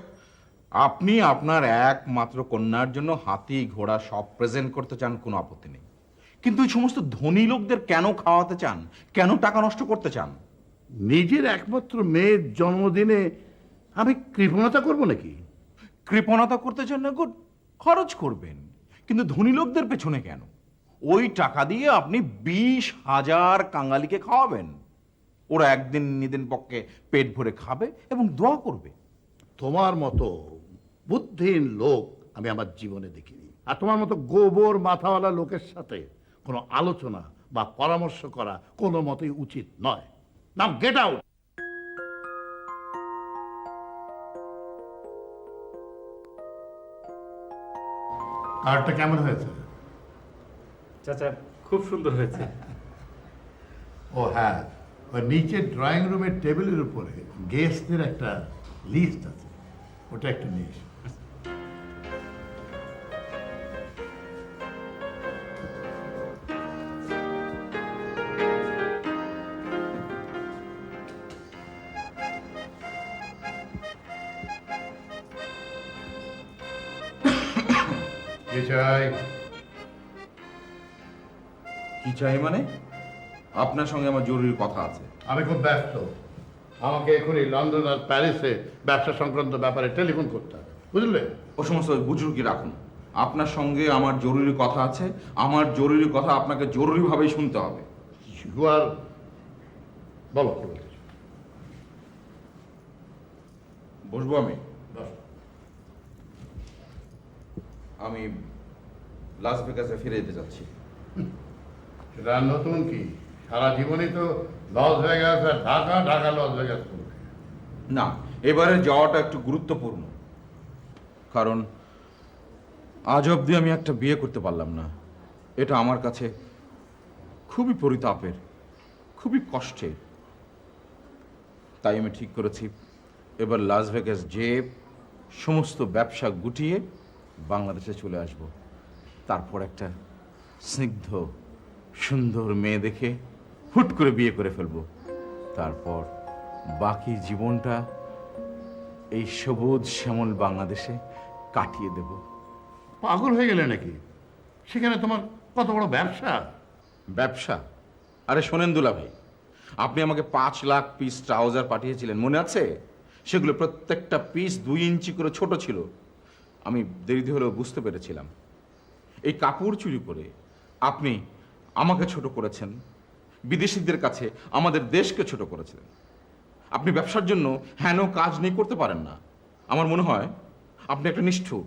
Speaker 5: আপনি আপনার একমাত্র কন্যার জন্য হাতি ঘোড়া সব প্রেজেন্ট করতে চান, কোনো আপত্তি নেই। কিন্তু এই সমস্ত ধনী লোকদের কেন খাওয়াতে চান, কেন টাকা নষ্ট করতে চান?
Speaker 4: নিজের একমাত্র মেয়ের জন্মদিনে আমি কৃপণতা করব নাকি?
Speaker 5: কৃপণতা করতে চান না, গুড, খরচ করবেন, কিন্তু ধনী লোকদের পেছনে কেন? ওই টাকা দিয়ে আপনি 20,000 কাঙালিকে খাওয়াবেন। ওরা একদিন নিদিন পক্ষে পেট ভরে খাবে এবং দোয়া করবে।
Speaker 4: তোমার মতো বুদ্ধিহীন লোক আমি আমার জীবনে দেখিনি। আর তোমার মতো গোবর মাথাওয়ালা লোকের সাথে কোনো আলোচনা বা পরামর্শ করা কোনো মতেই উচিত নয়। নাও গেট আউট। কার্ডটা কেমন হয়েছে?
Speaker 2: চাচা, খুব সুন্দর হয়েছে।
Speaker 4: ও হ্যাঁ, ওই নিচে ড্রয়িং রুমের টেবিলের উপরে গেস্টদের একটা লিস্ট আছে, ওটা একটু নিয়ে এসো। কি চাই?
Speaker 5: কি চাই মানে? আপনার সঙ্গে আমার জরুরি কথা আছে।
Speaker 4: আমি খুব ব্যস্ত, আমাকে এখনই লন্ডন আর প্যারিসে ব্যবসা সংক্রান্ত ব্যাপারে টেলিফোন করতে হবে, বুঝলে?
Speaker 5: ও সমস্ত বুজুর্গি রাখুন। আপনার সঙ্গে আমার জরুরি কথা আছে। আমার জরুরি কথা আপনাকে জরুরিভাবেই শুনতে হবে।
Speaker 4: আর বলো কি বলছো?
Speaker 5: বসবো আমি?
Speaker 4: বলো।
Speaker 5: আমি লাস ভেগাসে ফিরে যেতে চাচ্ছি।
Speaker 4: সেটা আর নতুন কি? সারা জীবনই তো লস ভেগাস আর ঢাকা, ঢাকা লস ভেগাস করবে।
Speaker 5: না, এবারে যাওয়াটা একটু গুরুত্বপূর্ণ, কারণ আজ অবধি আমি একটা বিয়ে করতে পারলাম না। এটা আমার কাছে খুবই পরিতাপের, খুবই কষ্টের। তাই আমি ঠিক করেছি এবার লাস ভেগাস যেয়ে সমস্ত ব্যবসা গুটিয়ে বাংলাদেশে চলে আসব। তারপর একটা স্নিগ্ধ সুন্দর মেয়ে দেখে হুট করে বিয়ে করে ফেলবো। তারপর বাকি জীবনটা এই সবুজ শ্যামল বাংলাদেশে কাটিয়ে দেব।
Speaker 4: পাগল হয়ে গেলে নাকি? সেখানে তোমার কত বড় ব্যবসা।
Speaker 5: ব্যবসা? আরে শোনেন দুলা ভাই, আপনি আমাকে 5 লাখ পিস ট্রাউজার পাঠিয়েছিলেন, মনে আছে? সেগুলো প্রত্যেকটা পিস 2 ইঞ্চি করে ছোট ছিল। আমি দেরিতে হলেও বুঝতে পেরেছিলাম। এই কাপড় চুরি করে আপনি আমাকে ছোট করেছেন, বিদেশিদের কাছে আমাদের দেশকে ছোট করেছেন। আপনি ব্যবসার জন্য হেন কাজ নেই করতে পারেন না। আমার মনে হয় আপনি একটা নিষ্ঠুর,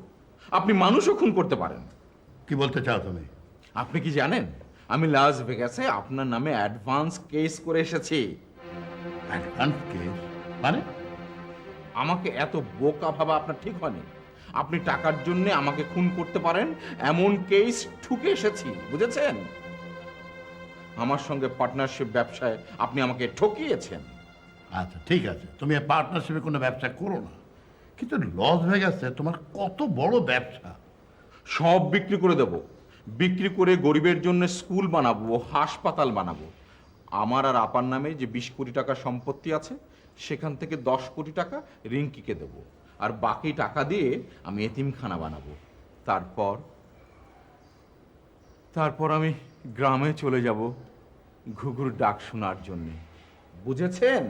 Speaker 5: আপনি মানুষও খুন করতে পারেন।
Speaker 4: কি বলতে চাও তুমি?
Speaker 5: আপনি কি জানেন আমি লাস ভেগাসে আপনার নামে অ্যাডভান্স কেস করে এসেছি।
Speaker 4: অ্যাডভান্স কেস মানে?
Speaker 5: আমাকে এত বোকা ভাবা আপনার ঠিক হয়নি। আপনি টাকার জন্য আমাকে খুন করতে পারেন এমন কেস ঠুকে এসেছি, বুঝেছেন? আমার সঙ্গে পার্টনারশিপ ব্যবসায় আপনি আমাকে ঠকিয়েছেন।
Speaker 4: আচ্ছা ঠিক আছে, তুমি পার্টনারশিপে কোনো ব্যবসা করো না, কিন্তু লস ভেগাসে তোমার কত বড় ব্যবসা।
Speaker 5: সব বিক্রি করে দেব, বিক্রি করে গরিবের জন্য স্কুল বানাবো, হাসপাতাল বানাবো। আমার আর আপার নামে যে 20 কোটি টাকা সম্পত্তি আছে সেখান থেকে 10 কোটি টাকা রিঙ্কিকে দেব, আর বাকি টাকা দিয়ে আমি এতিমখানা বানাবো। তারপর আমি গ্রামে চলে যাব ঘুঘুর ডাক শোনার জন্যে, বুঝেছেন?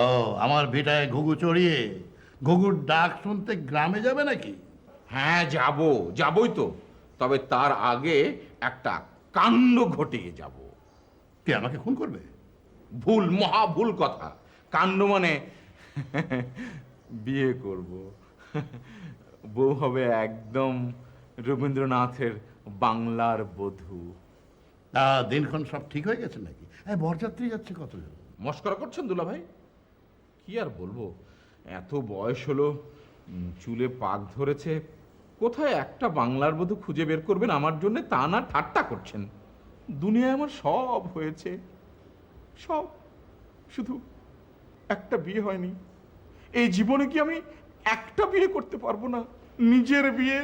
Speaker 4: ও, আমার ভিটায় ঘুঘু চড়িয়ে ঘুঘুর ডাক শুনতে গ্রামে যাবে নাকি?
Speaker 5: হ্যাঁ যাবই তো, তবে তার আগে একটা কাণ্ড ঘটিয়ে যাব।
Speaker 4: কে আমাকে খুন করবে?
Speaker 5: ভুল, মহা ভুল কথা। কাণ্ড মানে বিয়ে করব, বউ হবে একদম রবীন্দ্রনাথের বাংলার বধূ।
Speaker 4: তা দিনক্ষণ সব ঠিক হয়ে গেছে নাকি? বরযাত্রী যাচ্ছে কতজন?
Speaker 5: মস্করা করছেন দুলা ভাই? কি আর বলবো, এত বয়স হলো, চুলে পাক ধরেছে, কোথায় একটা বাংলার বধূ খুঁজে বের করবেন আমার জন্য তা না ঠাট্টা করছেন। দুনিয়ায় আমার সব হয়েছে, সব, শুধু একটা বিয়ে হয়নি। এই জীবনে কি আমি একটা বিয়ে করতে পারবো না? নিজের বিয়ে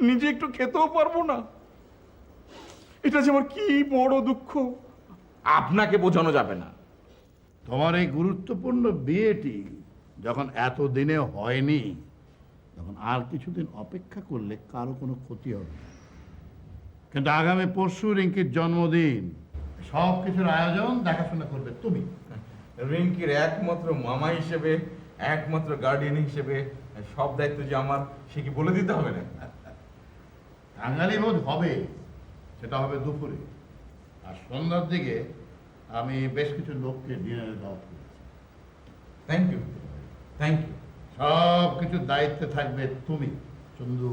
Speaker 5: নিজে একটু খেতেও পারবো না। এটা যে আমার কি বড় দুঃখ, আপনাকে বোঝানো যাবে না।
Speaker 4: তোমার এই গুরুত্বপূর্ণ বিয়েটি যখন এত দিনে হয়নি, তখন আর কিছুদিন অপেক্ষা করলে কারো কোনো ক্ষতি হবে না। কিন্তু আগামী পরশু রিঙ্কির জন্মদিন, সব কিছুর আয়োজন দেখাশোনা করবে তুমি।
Speaker 5: রিঙ্কির একমাত্র মামা হিসেবে, একমাত্র গার্ডিয়ান হিসেবে সব দায়িত্ব যে আমার, সে কি বলে দিতে হবে না?
Speaker 4: বাঙালি বোধ হবে, সেটা হবে দুপুরে, আর সন্ধ্যার দিকে আমি বেশ কিছু লোককে ডিনারে দাওয়াত করেছি।
Speaker 5: Thank you, thank you.
Speaker 4: সব কিছুর দায়িত্বে থাকবে তুমি, চন্দু।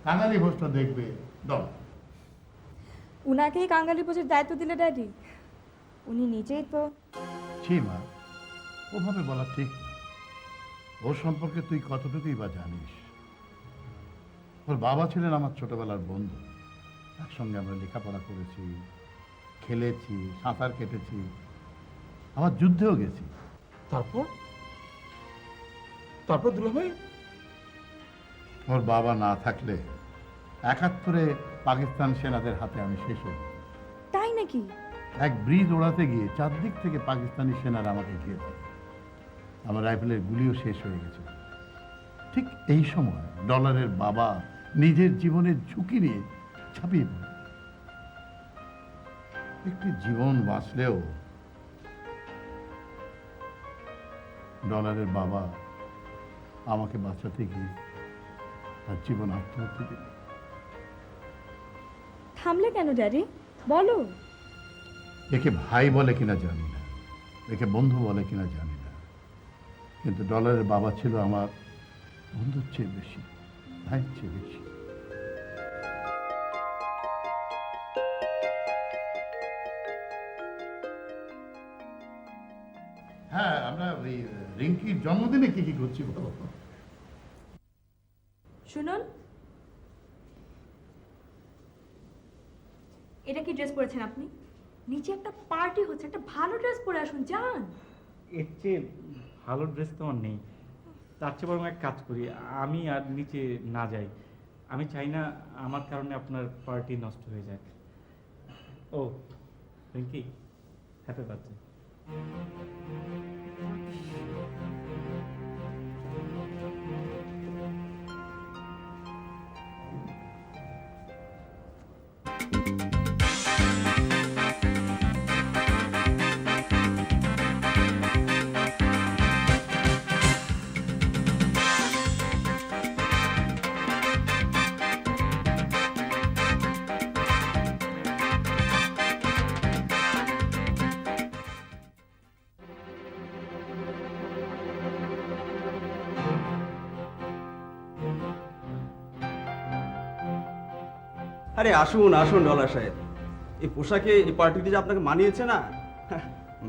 Speaker 4: কাঙালি ভোজটা দেখবে দল।
Speaker 1: উনাকেই কাঙ্গালি ভোজের দায়িত্ব দিলে ড্যাডি? উনি নিজেই তো।
Speaker 4: ছি মা, ওভাবে বলা ঠিক না। ওর সম্পর্কে তুই কতটুকুই বা জানিস? ওর বাবা ছিলেন আমার ছোটবেলার বন্ধু, একসঙ্গে আমরা লেখাপড়া করেছি, খেলেছি, সাঁতার কেটেছি, আবার যুদ্ধেও গেছি।
Speaker 5: তারপর দুলা ভাই?
Speaker 4: ওর বাবা না থাকলে ৭১ পাকিস্তান সেনাদের হাতে আমি শেষ হই।
Speaker 1: তাই নাকি?
Speaker 4: এক ব্রিজ ওড়াতে গিয়ে চারদিক থেকে পাকিস্তানি সেনারা আমাকে ঘিরে ধরে। আমার রাইফেলের গুলিও শেষ হয়ে গেছে। ঠিক এই সময় ডলারের বাবা নিজের জীবনের ঝুঁকি নিয়ে ঝাঁপিয়ে পড়ে। একটি জীবন বাঁচলেও ডলারের বাবা আমাকে বাঁচাতে গিয়ে তার জীবন আত্মহত্যা দিল।
Speaker 1: থামলে কেন ড্যাডি? বলো।
Speaker 4: একে ভাই বলে কিনা জানি না, একে বন্ধু বলে কিনা জানি না, কিন্তু ডলারের বাবা ছিল আমার বন্ধুর চেয়ে বেশি, ভাইয়ের চেয়ে বেশি। হ্যাঁ, আমরা ওই রিঙ্কির জন্মদিনে কি কি করছি বলো।
Speaker 1: শুনুন, এটা কি ড্রেস পরেছেন আপনি? নিচে একটা পার্টি হচ্ছে, একটা ভালো ড্রেস পরে আসুন, যান।
Speaker 2: এর চেয়ে ভালো ড্রেস তো আমার নেই। তার চেয়ে বরং এক কাজ করি, আমি আর নিচে না যাই। আমি চাই না আমার কারণে আপনার পার্টি নষ্ট হয়ে যাক। ও রিঙ্কি, হ্যাপি বার্থডে।
Speaker 7: আরে আসুন আসুন ডলার সাহেব, এই পোশাকে এই পার্টিতে যে আপনাকে মানিয়েছে না,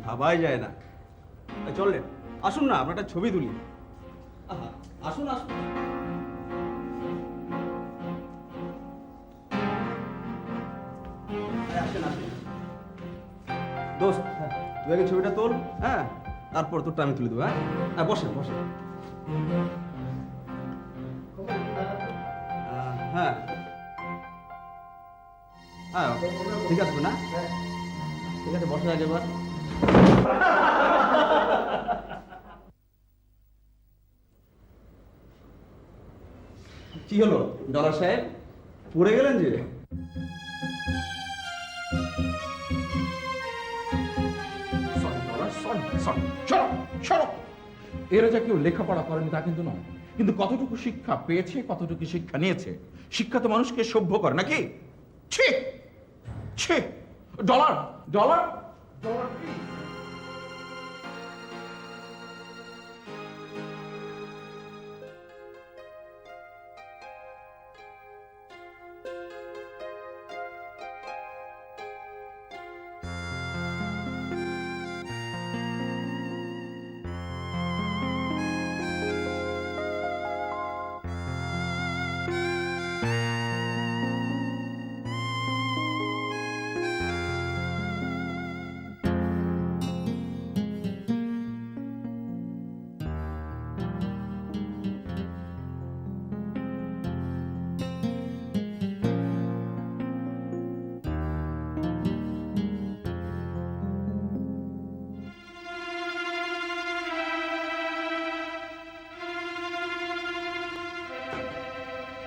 Speaker 7: ভাবাই যায় না। চললেন, আসুন না, আপনার একটা ছবি তুলি। আহা, আসুন আসুন। আরে, আসেন আসেন। দোস্ত, তুই আগে ছবিটা তোল, হ্যাঁ, তারপর তোরটা আমি তুলে দেবো। হ্যাঁ হ্যাঁ, বসেন বসেন। হ্যাঁ হ্যাঁ, ঠিক আছে না? ঠিক আছে, বসে আগে এবার। কি হলো ডলার সাহেব, পড়ে গেলেন যে?
Speaker 5: এরা যা কেউ লেখাপড়া করেনি তা কিন্তু নয়, কিন্তু কতটুকু শিক্ষা পেয়েছে, কতটুকু শিক্ষা নিয়েছে। শিক্ষা তো মানুষকে সভ্য করে নাকি? ছি ছি। Dollar dollar dollar please।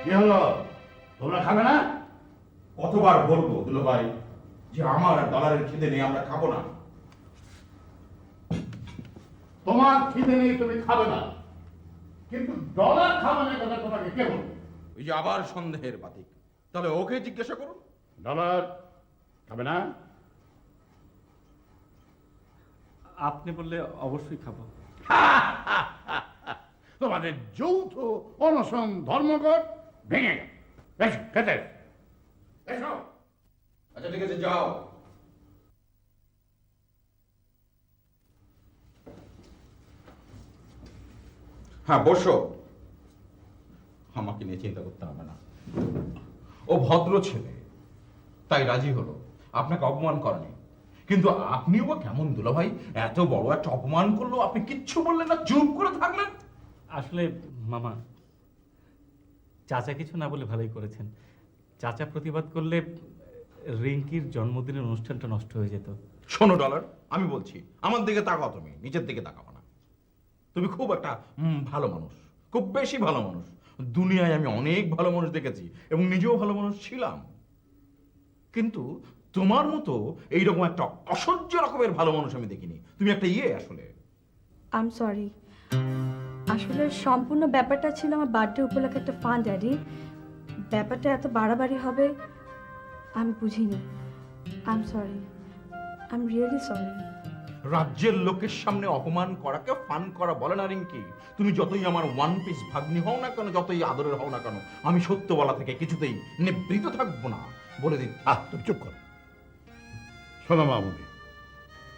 Speaker 4: কি হলো, তোমরা খাবে না?
Speaker 5: কতবার বলবো দুলো ভাই যে আমার আর ডলারের খিদে নেই, আমরা খাবো না।
Speaker 4: তোমার খিদে নেই, তুমি খাবে না, কিন্তু ডলার খাবে না কথা তোমাকে কে বলবে?
Speaker 5: ওই যে আবার সন্দেহের বাতিক, তাহলে ওকে জিজ্ঞাসা করুন।
Speaker 4: ডলার খাবে না?
Speaker 2: আপনি বললে অবশ্যই খাবো।
Speaker 4: তোমাদের যৌথ অনশন ধর্মঘট ভেঙে গেল। এসো খেতে এসো।
Speaker 5: আচ্ছা ঠিক আছে, যাও। হ্যাঁ বসো, আমাকে নিয়ে চিন্তা করতে হবে না। ও ভদ্র ছেলে, তাই রাজি হলো, আপনাকে অপমান করেনি। কিন্তু আপনিও বা কেমন দুলা ভাই, এত বড় একটা অপমান করলো, আপনি কিচ্ছু বললেন না, চুপ করে থাকলেন।
Speaker 2: আসলে মামা, চাচা কিছু না বলে ভালোই করেছেন। চাচা প্রতিবাদ করলে রিঙ্কির জন্মদিনের অনুষ্ঠানটা নষ্ট হয়ে যেত।
Speaker 5: শোনো ডলার, আমি বলছি, আমার দিকে তাকাও, তুমি নিচের দিকে তাকাও না। তুমি খুব একটা ভালো মানুষ, খুব বেশি ভালো মানুষ। দুনিয়ায় আমি অনেক ভালো মানুষ দেখেছি এবং নিজেও ভালো মানুষ ছিলাম, কিন্তু তোমার মতো এইরকম একটা অসহ্য রকমের ভালো মানুষ আমি দেখিনি। তুমি একটা আসলে।
Speaker 1: আই এম সরি, আসলে সম্পূর্ণ ব্যাপারটা ছিল আমার বার্থডে উপলক্ষে একটা ফান, ড্যাডি। ব্যাপারটা এত বাড়াবাড়ি হবে আমি বুঝিনি। I am sorry, I am really sorry.
Speaker 5: রাজ্যের লোকের সামনে অপমান করাকে ফান করা বলে না রিঙ্কি। তুমি যতই আমার ওয়ান পিস ভাগ্নি হও না কেন, যতই আদরের হও না কেন, আমি সত্য বলা থেকে কিছুতেই নিবৃত থাকবো না, বলে দিন।
Speaker 4: তুমি চুপ করো। শোনো মামুনি,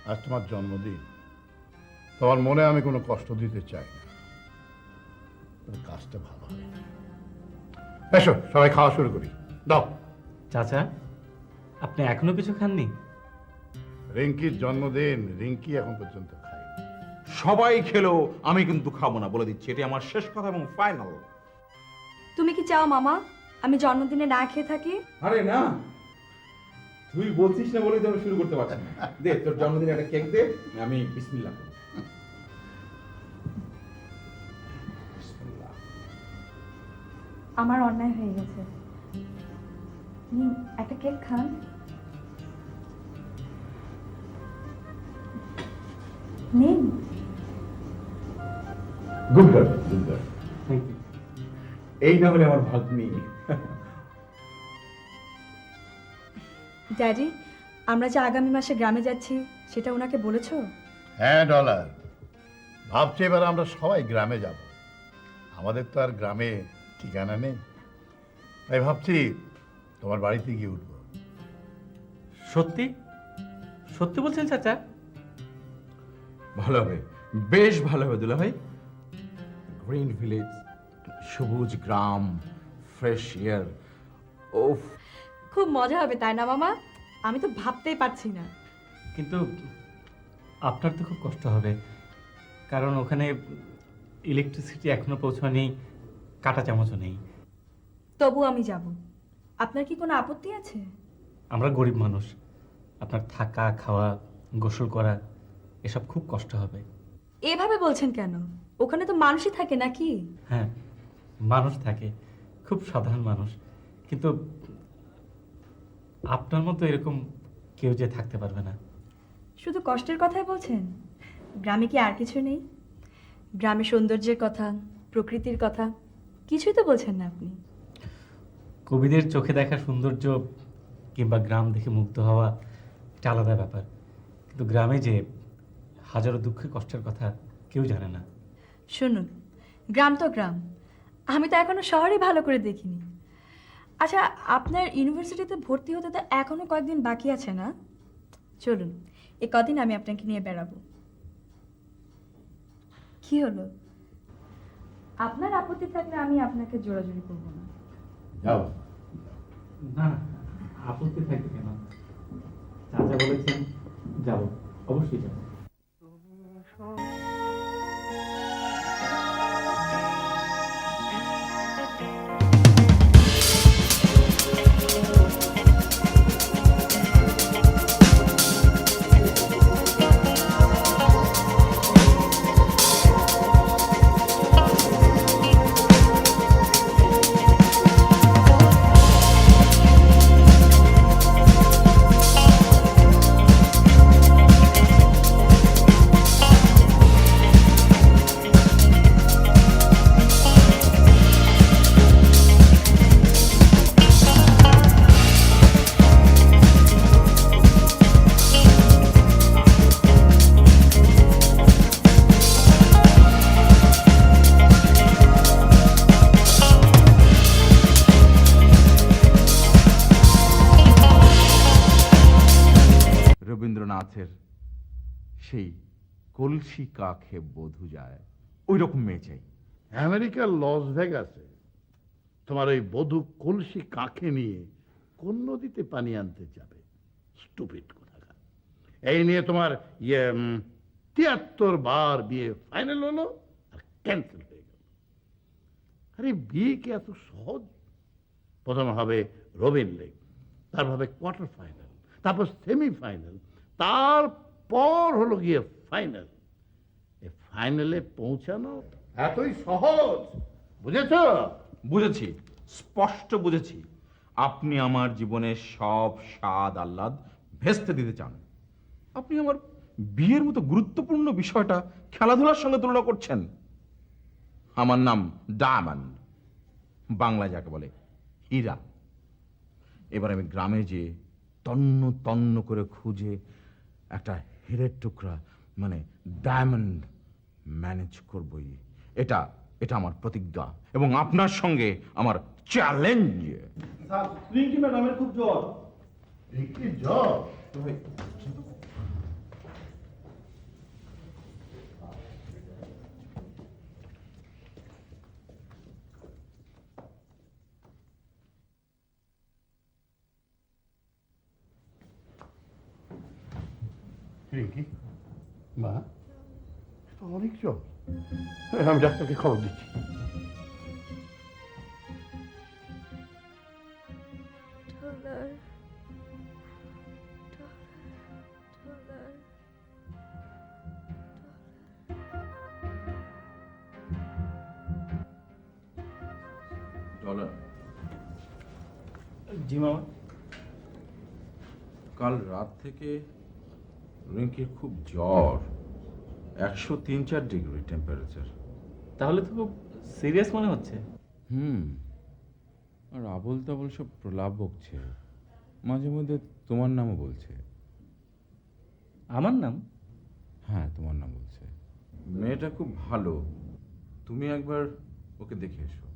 Speaker 4: আজ তোমার জন্মদিন, তোমার মনে আমি কোনো কষ্ট দিতে চাই না, তবে কাজটা ভালো হয়। এসো সবাই খাওয়া শুরু করি, দাও।
Speaker 2: চাচা, আপনি এখনো কিছু খাননি?
Speaker 4: রিঙ্কির জন্মদিন, রিঙ্কি এখন পর্যন্ত খায়নি।
Speaker 5: সবাই খেলো, আমি কিন্তু খাবো না, বলে দিচ্ছি। এটি আমার শেষ কথা এবং ফাইনাল।
Speaker 1: তুমি কি চাও মামা আমি জন্মদিনে না খেয়ে থাকি?
Speaker 5: আরে না, তুই বলছিস না বলেই তো আমি শুরু করতে পারছি না। দে তোর জন্মদিনে একটা কেক দে, আমি বিসমিল্লাহ করি। বিসমিল্লাহ।
Speaker 1: আমার অন্যায় হয়ে গেছে, নিন একটা কেক খান। নিন।
Speaker 5: Good girl, good girl. Thank you. এই না হলে আমার ভাগ্নি।
Speaker 1: ড্যাডি, আমরা যে আগামী মাসে গ্রামে যাচ্ছি সেটা ওনাকে বলেছো?
Speaker 4: হ্যাঁ ডলার, ভাবছি এবার আমরা সবাই গ্রামে যাব। আমাদের তো আর গ্রামে ঠিকানা নেই, তাই ভাবছি তোমার বাড়িতে গিয়ে উঠবো।
Speaker 2: সত্যি সত্যি বলছেন চাচা?
Speaker 5: ভালো হবে, বেশ ভালো হবে দুলা ভাই। গ্রিন ভিলেজ, সবুজ গ্রাম, ফ্রেশ এয়ার, ওফ।
Speaker 1: খুব মজা হবে তাই না মামা? আমি তো ভাবতেই পারছি না।
Speaker 2: কিন্তু আপনার তো খুব কষ্ট হবে, কারণ ওখানে ইলেকট্রিসিটি এখনো পৌঁছায়নি, কাঁটা চামচও নেই।
Speaker 1: তবু আমি যাব। আপনার কি কোনো আপত্তি আছে?
Speaker 2: আমরা গরিব মানুষ, আপনার থাকা খাওয়া গোসল করা এসব খুব কষ্ট হবে।
Speaker 1: এভাবে বলছেন কেন? ওখানে তো মানুষই থাকে নাকি?
Speaker 2: হ্যাঁ, মানুষ থাকে, খুব সাধারণ মানুষ, কিন্তু আপনার মতো এরকম কেউ যে থাকতে পারবে না।
Speaker 1: শুধু কষ্টের কথাই বলছেন? গ্রামে কি আর কিছু নেই? গ্রামে সৌন্দর্যের কথা, প্রকৃতির কথা কিছুই তো বলছেন না আপনি।
Speaker 2: কবিদের চোখে দেখা সৌন্দর্য কিংবা গ্রাম দেখে মুগ্ধ হওয়া একটা আলাদা ব্যাপার, কিন্তু গ্রামে যে হাজারো দুঃখের কষ্টের কথা কেউ জানে না।
Speaker 1: শুনুন, গ্রাম তো গ্রাম, আমি তো এখনো শহরে ভালো করে দেখিনি। আচ্ছা, আপনার ইউনিভার্সিটিতে ভর্তি হতে তো এখনো কয়েকদিন বাকি আছে না? চলুন, এই কদিন আমি আপনাকে নিয়ে বেড়াবো। কি হলো? আপনার আপত্তি থাকলে আমি আপনাকে জোরাজুরি করবো না।
Speaker 4: যাও।
Speaker 2: না, আপত্তি থাকবে কেন? চাচা বলেছেন যাব, অবশ্যই যাব।
Speaker 5: রবীন্দ্রনাথের সেই কলসি কাখে বধূ যায়, ওই রকম মেয়ে চাই।
Speaker 4: আমেরিকার লস ভেগাসে তোমার ওই বধূ কলসি কাঁখে নিয়ে কোন নদীতে পানি আনতে যাবে? স্টুপিড কোথাকার। এই নিয়ে তোমার 73 বার বিয়ে ফাইনাল হলো আর ক্যান্সেল হয়ে গেল। আরে বিয়ে কি এত সহজ? প্রথমে হবে রবিন লেগ, তারপর হবে কোয়ার্টার ফাইনাল, তারপর সেমিফাইনাল, তারপর হলো গিয়ে ফাইনাল। ফাইনালে পৌঁছানো এতই সহজ, বুঝেছ?
Speaker 5: বুঝেছি, স্পষ্ট বুঝেছি। আপনি আমার জীবনের সব স্বাদ আহ্লাদ ভেস্তে দিতে চান। আপনি আমার বিয়ের মতো গুরুত্বপূর্ণ বিষয়টা খেলাধুলার সঙ্গে তুলনা করছেন। আমার নাম ডায়মন্ড, বাংলা যাকে বলে হীরা। এবার আমি গ্রামে যেয়ে তন্ন তন্ন করে খুঁজে একটা হীরের টুকরা মানে ডায়মন্ড ম্যানেজ করবই। এটা এটা আমার প্রতিজ্ঞা এবং আপনার সঙ্গে আমার চ্যালেঞ্জ।
Speaker 7: ম্যাডামের খুব জ্বর।
Speaker 4: কি জব? রিঙ্কি, মা, তো অনেক জ্বর। আমি ডাক্তারকে খবর দিচ্ছি।
Speaker 5: ডলার।
Speaker 2: জি মামা।
Speaker 5: কাল রাত থেকে রিঙ্কির খুব জ্বর, 103-4 ডিগ্রি টেম্পারেচার।
Speaker 2: তাহলে তো খুব সিরিয়াস মনে হচ্ছে।
Speaker 5: আর আবল তাবল সব প্রলাপ বকছে, মাঝে মধ্যে তোমার নামও বলছে।
Speaker 2: আমার নাম?
Speaker 5: হ্যাঁ, তোমার নাম বলছে। মেয়েটা খুব ভালো, তুমি একবার ওকে দেখে এসো।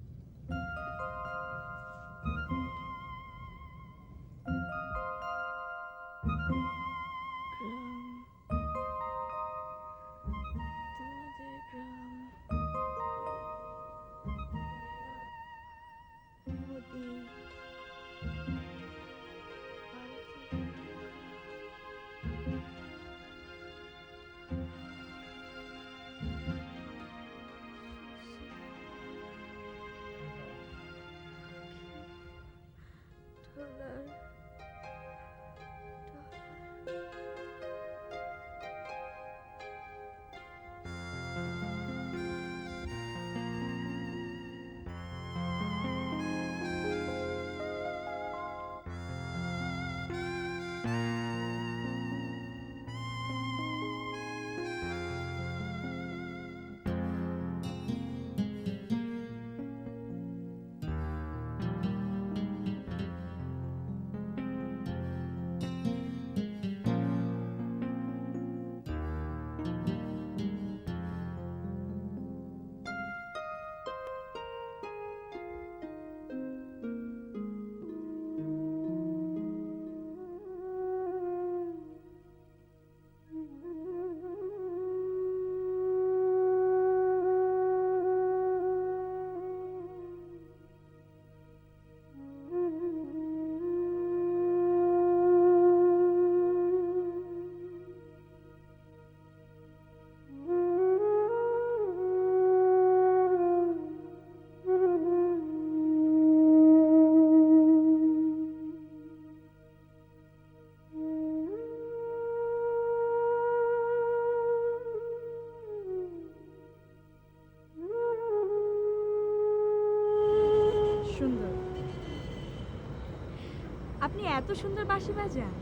Speaker 1: আপনি এত সুন্দর বাঁশি বাজান?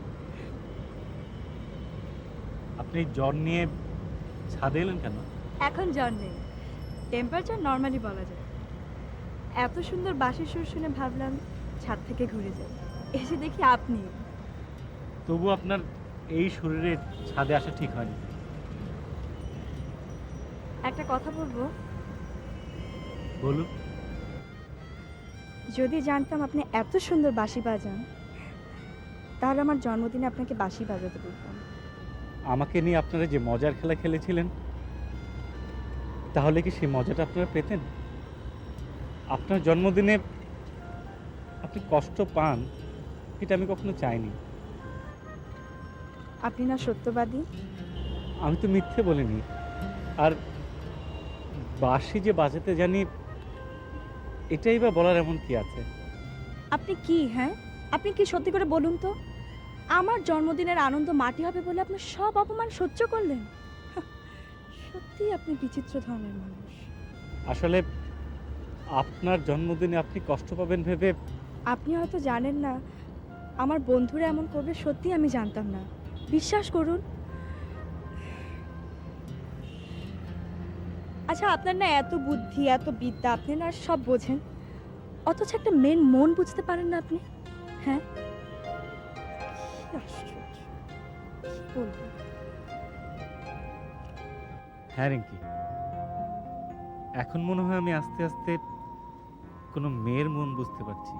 Speaker 2: আপনি জ্বর নিয়ে ছাদে এলেন কেন?
Speaker 1: এখন জ্বর নেই, টেম্পারেচার নর্মালি বলা যায়। এত সুন্দর বাঁশির সুর শুনে ভাবলাম ছাদ থেকে ঘুরে যাই, এসে দেখি আপনি।
Speaker 2: তবু আপনার এই শরীরে ছাদে আসা ঠিক হয়নি।
Speaker 1: একটা কথা বলবো?
Speaker 2: বলুন।
Speaker 1: যদি জানতাম আপনি এত সুন্দর বাঁশি বাজান, তাহলে আমার জন্মদিনে আপনাকে বাঁশি বাজাতে বলতাম।
Speaker 2: আমাকে নিয়ে আপনারা যে মজার খেলা খেলেছিলেন, তাহলে কি সেই মজাটা আপনারা পেতেন? আপনার জন্মদিনে আপনি কষ্ট পান, এটা আমি কখনো চাইনি।
Speaker 1: আপনি না সত্যবাদী?
Speaker 2: আমি তো মিথ্যে বলিনি। আর বাঁশি যে বাজাতে জানি, এটাই বা বলার এমন কি আছে?
Speaker 1: আপনি কি, হ্যাঁ আপনি কি সত্যি করে বলুন তো, আমার জন্মদিনের আনন্দ মাটি হবে বলে আপনার সব অপমান সহ্য করলেন? সত্যি আপনি বিচিত্র ধরনের মানুষ।
Speaker 2: আসলে আপনার জন্মদিনে আপনি কষ্ট পাবেন ভেবে।
Speaker 1: আপনি হয়তো জানেন না, আমার বন্ধুরা এমন করবে সত্যি আমি জানতাম না, বিশ্বাস করুন। আচ্ছা, আপনার না এত বুদ্ধি, এত বিদ্যা, আপনি না সব বোঝেন, অথচ একটা মেন মন বুঝতে পারেন না আপনি। হ্যাঁ, কি আশ্চর্য, কি বলবো?
Speaker 2: হ্যাঁ রিঙ্কি, এখন মনে হয় আমি আস্তে আস্তে কোনো মেয়ের মন বুঝতে পারছি।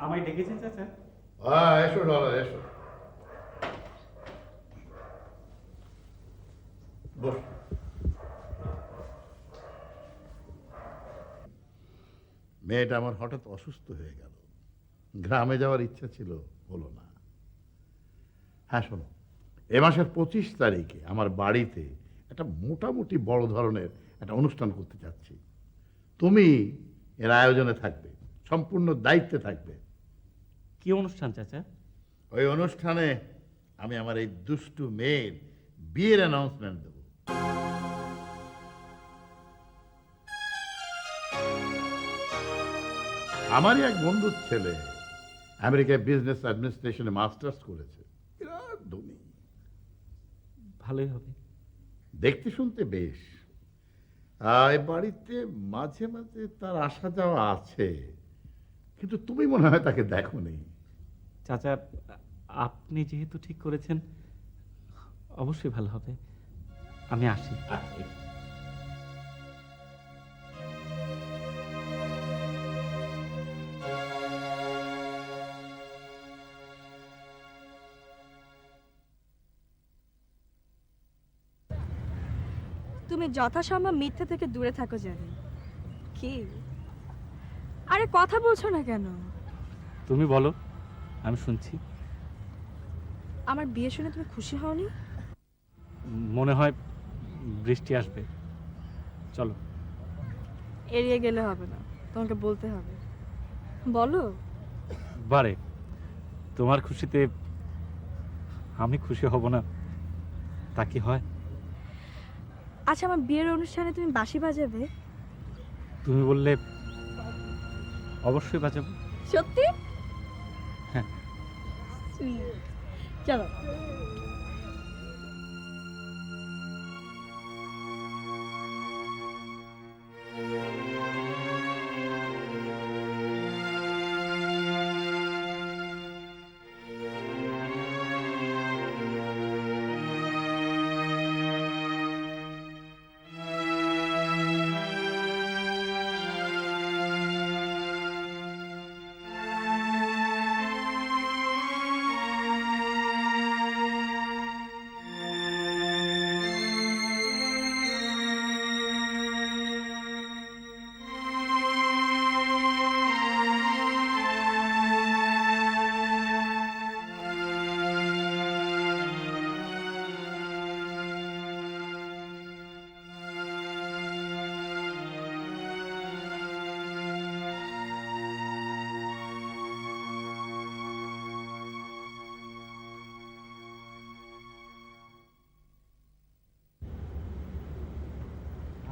Speaker 2: আমায় ডেকেছেন চাচা?
Speaker 4: এসো ডলার, এসো বস। মেয়েটা আমার হঠাৎ অসুস্থ হয়ে গেল, গ্রামে যাওয়ার ইচ্ছা ছিল, হলো না। হ্যাঁ শোনো, এ মাসের 25 তারিখে আমার বাড়িতে একটা মোটামুটি বড় ধরনের একটা অনুষ্ঠান করতে যাচ্ছি। তুমি এর আয়োজনে থাকবে, সম্পূর্ণ দায়িত্বে থাকবে।
Speaker 2: কি অনুষ্ঠান চাচা?
Speaker 4: ওই অনুষ্ঠানে আমি আমার এই দুষ্টু মেয়ের বিয়ের অ্যানাউন্সমেন্ট দেব। আমারই এক বন্ধুর ছেলে আমেরিকায় বিজনেস অ্যাডমিনিস্ট্রেশনে মাস্টার্স করেছে, বিরাট ধনী,
Speaker 2: ভালোই হবে।
Speaker 4: দেখতে শুনতে বেশ। এই বাড়িতে মাঝে মাঝে তার আসা যাওয়া আছে, কিন্তু তুমি মনে হয় তাকে দেখো নেই।
Speaker 2: চাচা, আপনি যেহেতু ঠিক করেছেন, অবশ্যই ভালো হবে। আমি আসি।
Speaker 1: তুমি যথাসম্ভব মিথ্যে থেকে দূরে থাকো জানি। কি, আরে কথা বলছো না কেন?
Speaker 2: তুমি বলো, আমি শুনছি।
Speaker 1: আমার বিয়ে শুনে তুমি খুশি হওনি?
Speaker 2: মনে হয় বৃষ্টি আসবে, চলো।
Speaker 1: এড়িয়ে গেলে হবে না, তোমাকে বলতে হবে। বলো।
Speaker 2: বারে, তোমার খুশিতে আমি খুশি হব না, তা কি হয়?
Speaker 1: আচ্ছা, আমার বিয়ের অনুষ্ঠানে তুমি বাঁশি বাজাবে?
Speaker 2: তুমি বললে অবশ্যই বাজাবো।
Speaker 1: সত্যি?
Speaker 2: হ্যাঁ।
Speaker 1: চলো।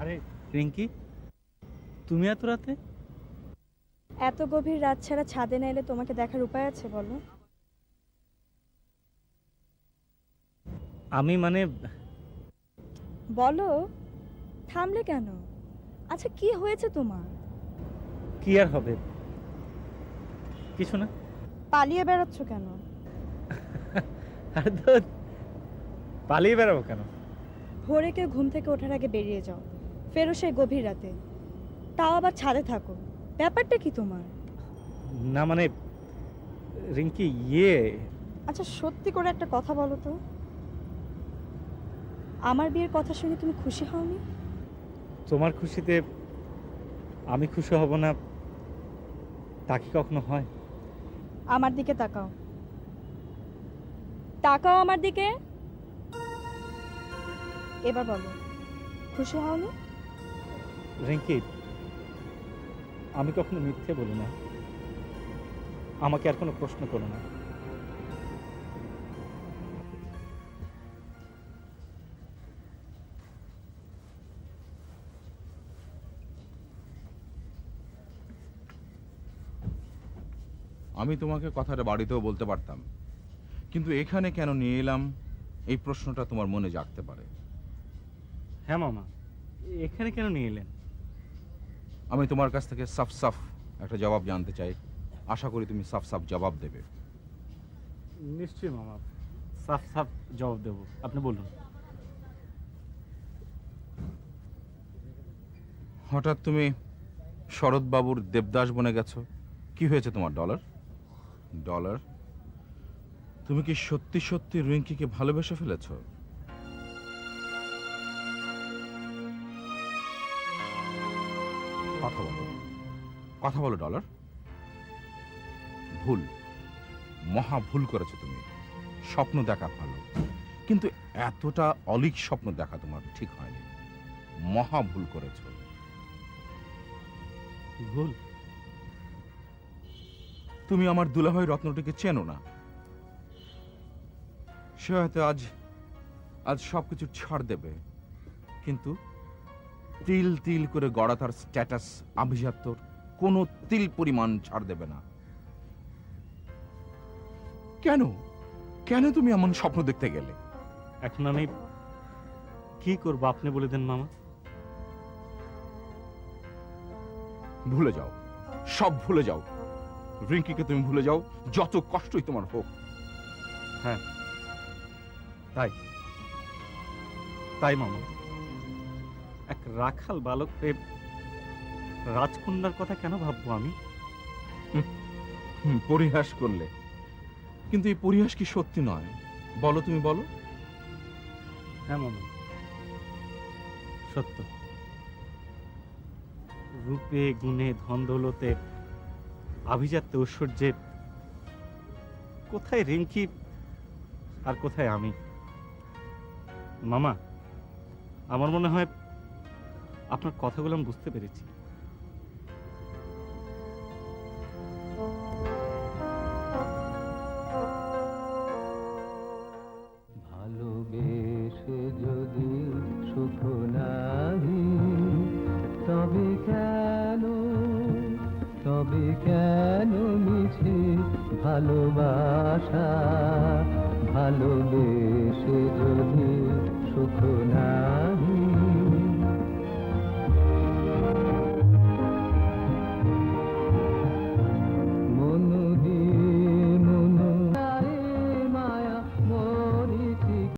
Speaker 2: আরে রিঙ্কি, তুমি এত রাতে?
Speaker 1: এত গভীর রাত ছাড়া ছাদে না এলে তোমাকে দেখার উপায় আছে বলো?
Speaker 2: আমি মানে
Speaker 1: বলো, থামলে কেন? আচ্ছা কি হয়েছে তোমার?
Speaker 2: কি আর হবে, কিছু না।
Speaker 1: পালিয়ে বেড়াচ্ছ কেন?
Speaker 2: আরে পালিয়ে বেড়াবো কেন?
Speaker 1: ভোরে কেউ ঘুম থেকে ওঠার আগে বেরিয়ে যাও, ফেরো সেই গভীর রাতে, তাও আবার ছাদে থাকো। ব্যাপারটা কি তোমার?
Speaker 2: না মানে রিঙ্কি
Speaker 1: আচ্ছা সত্যি করে একটা কথা বলো তো, আমার বিয়ের কথা শুনে তুমি খুশি হওনি?
Speaker 2: তোমার খুশিতে আমি খুশি হব না তা কি কখনো হয়?
Speaker 1: আমার দিকে তাকাও, তাকাও আমার দিকে। এবার বলো, খুশি হওনি?
Speaker 2: রিঙ্কি, আমি কখনো মিথ্যে বলি না, আমাকে আর কোনো প্রশ্ন করো না।
Speaker 5: আমি তোমাকে কথাটা বাড়িতেও বলতে পারতাম, কিন্তু এখানে কেন নিয়ে এলাম এই প্রশ্নটা তোমার মনে জাগতে পারে।
Speaker 2: হ্যাঁ মামা, এখানে কেন নিয়ে এলেন?
Speaker 5: আমি তোমার কাছ থেকে সাফ সাফ একটা জবাব জানতে চাই, আশা করি তুমি সাফ সাফ জবাব দেবে।
Speaker 2: নিশ্চয়ই মামা, সাফ সাফ জবাব দেব, আপনি বলুন।
Speaker 5: হঠাৎ তুমি শরৎবাবুর দেবদাস বনে গেছো, কি হয়েছে তোমার? ডলার ডলার তুমি কি সত্যি সত্যি রিঙ্কিকে ভালোবেসে ফেলেছ? কথা বলো, কথা বলো ডলার। ভুল, মহা ভুল করেছো তুমি। স্বপ্ন দেখা ভালো, কিন্তু এতটা অলীক স্বপ্ন দেখা তোমার ঠিক হয়নি। মহা ভুল করেছো।
Speaker 2: ভুল?
Speaker 5: তুমি আমার দুলাভাই রত্নটিকে চেনো না। সে হয়তো আজ আজ সবকিছু ছাড় দেবে, কিন্তু তিল তিল করে গড়া তার স্ট্যাটাস আভিজাত্যর কোনো তিল পরিমাণ ছাড় দেবে না। কেন কেন তুমি এমন স্বপ্ন দেখতে গেলে?
Speaker 2: এখন আমি কি করবো আপনি বলে দেন মামা।
Speaker 5: ভুলে যাও, সব ভুলে যাও। রিঙ্কিকে তুমি ভুলে যাও, যত কষ্টই তোমার হোক।
Speaker 2: হ্যাঁ তাই তাই মামা, এক রাখাল বালককে রাজকন্যার কথা কেন ভাববো আমি?
Speaker 5: পরিহাস করলে, কিন্তু এই পরিহাস কি সত্যি নয়? বলো, তুমি বলো।
Speaker 2: হ্যাঁ মামা, সত্য। রূপে গুণে ধন দৌলতে আভিজাত্যে ঐশ্বর্যে কোথায় রিঙ্কি আর কোথায় আমি? মামা, আমার মনে হয় আপনার কথাগুলো আমি বুঝতে পেরেছি।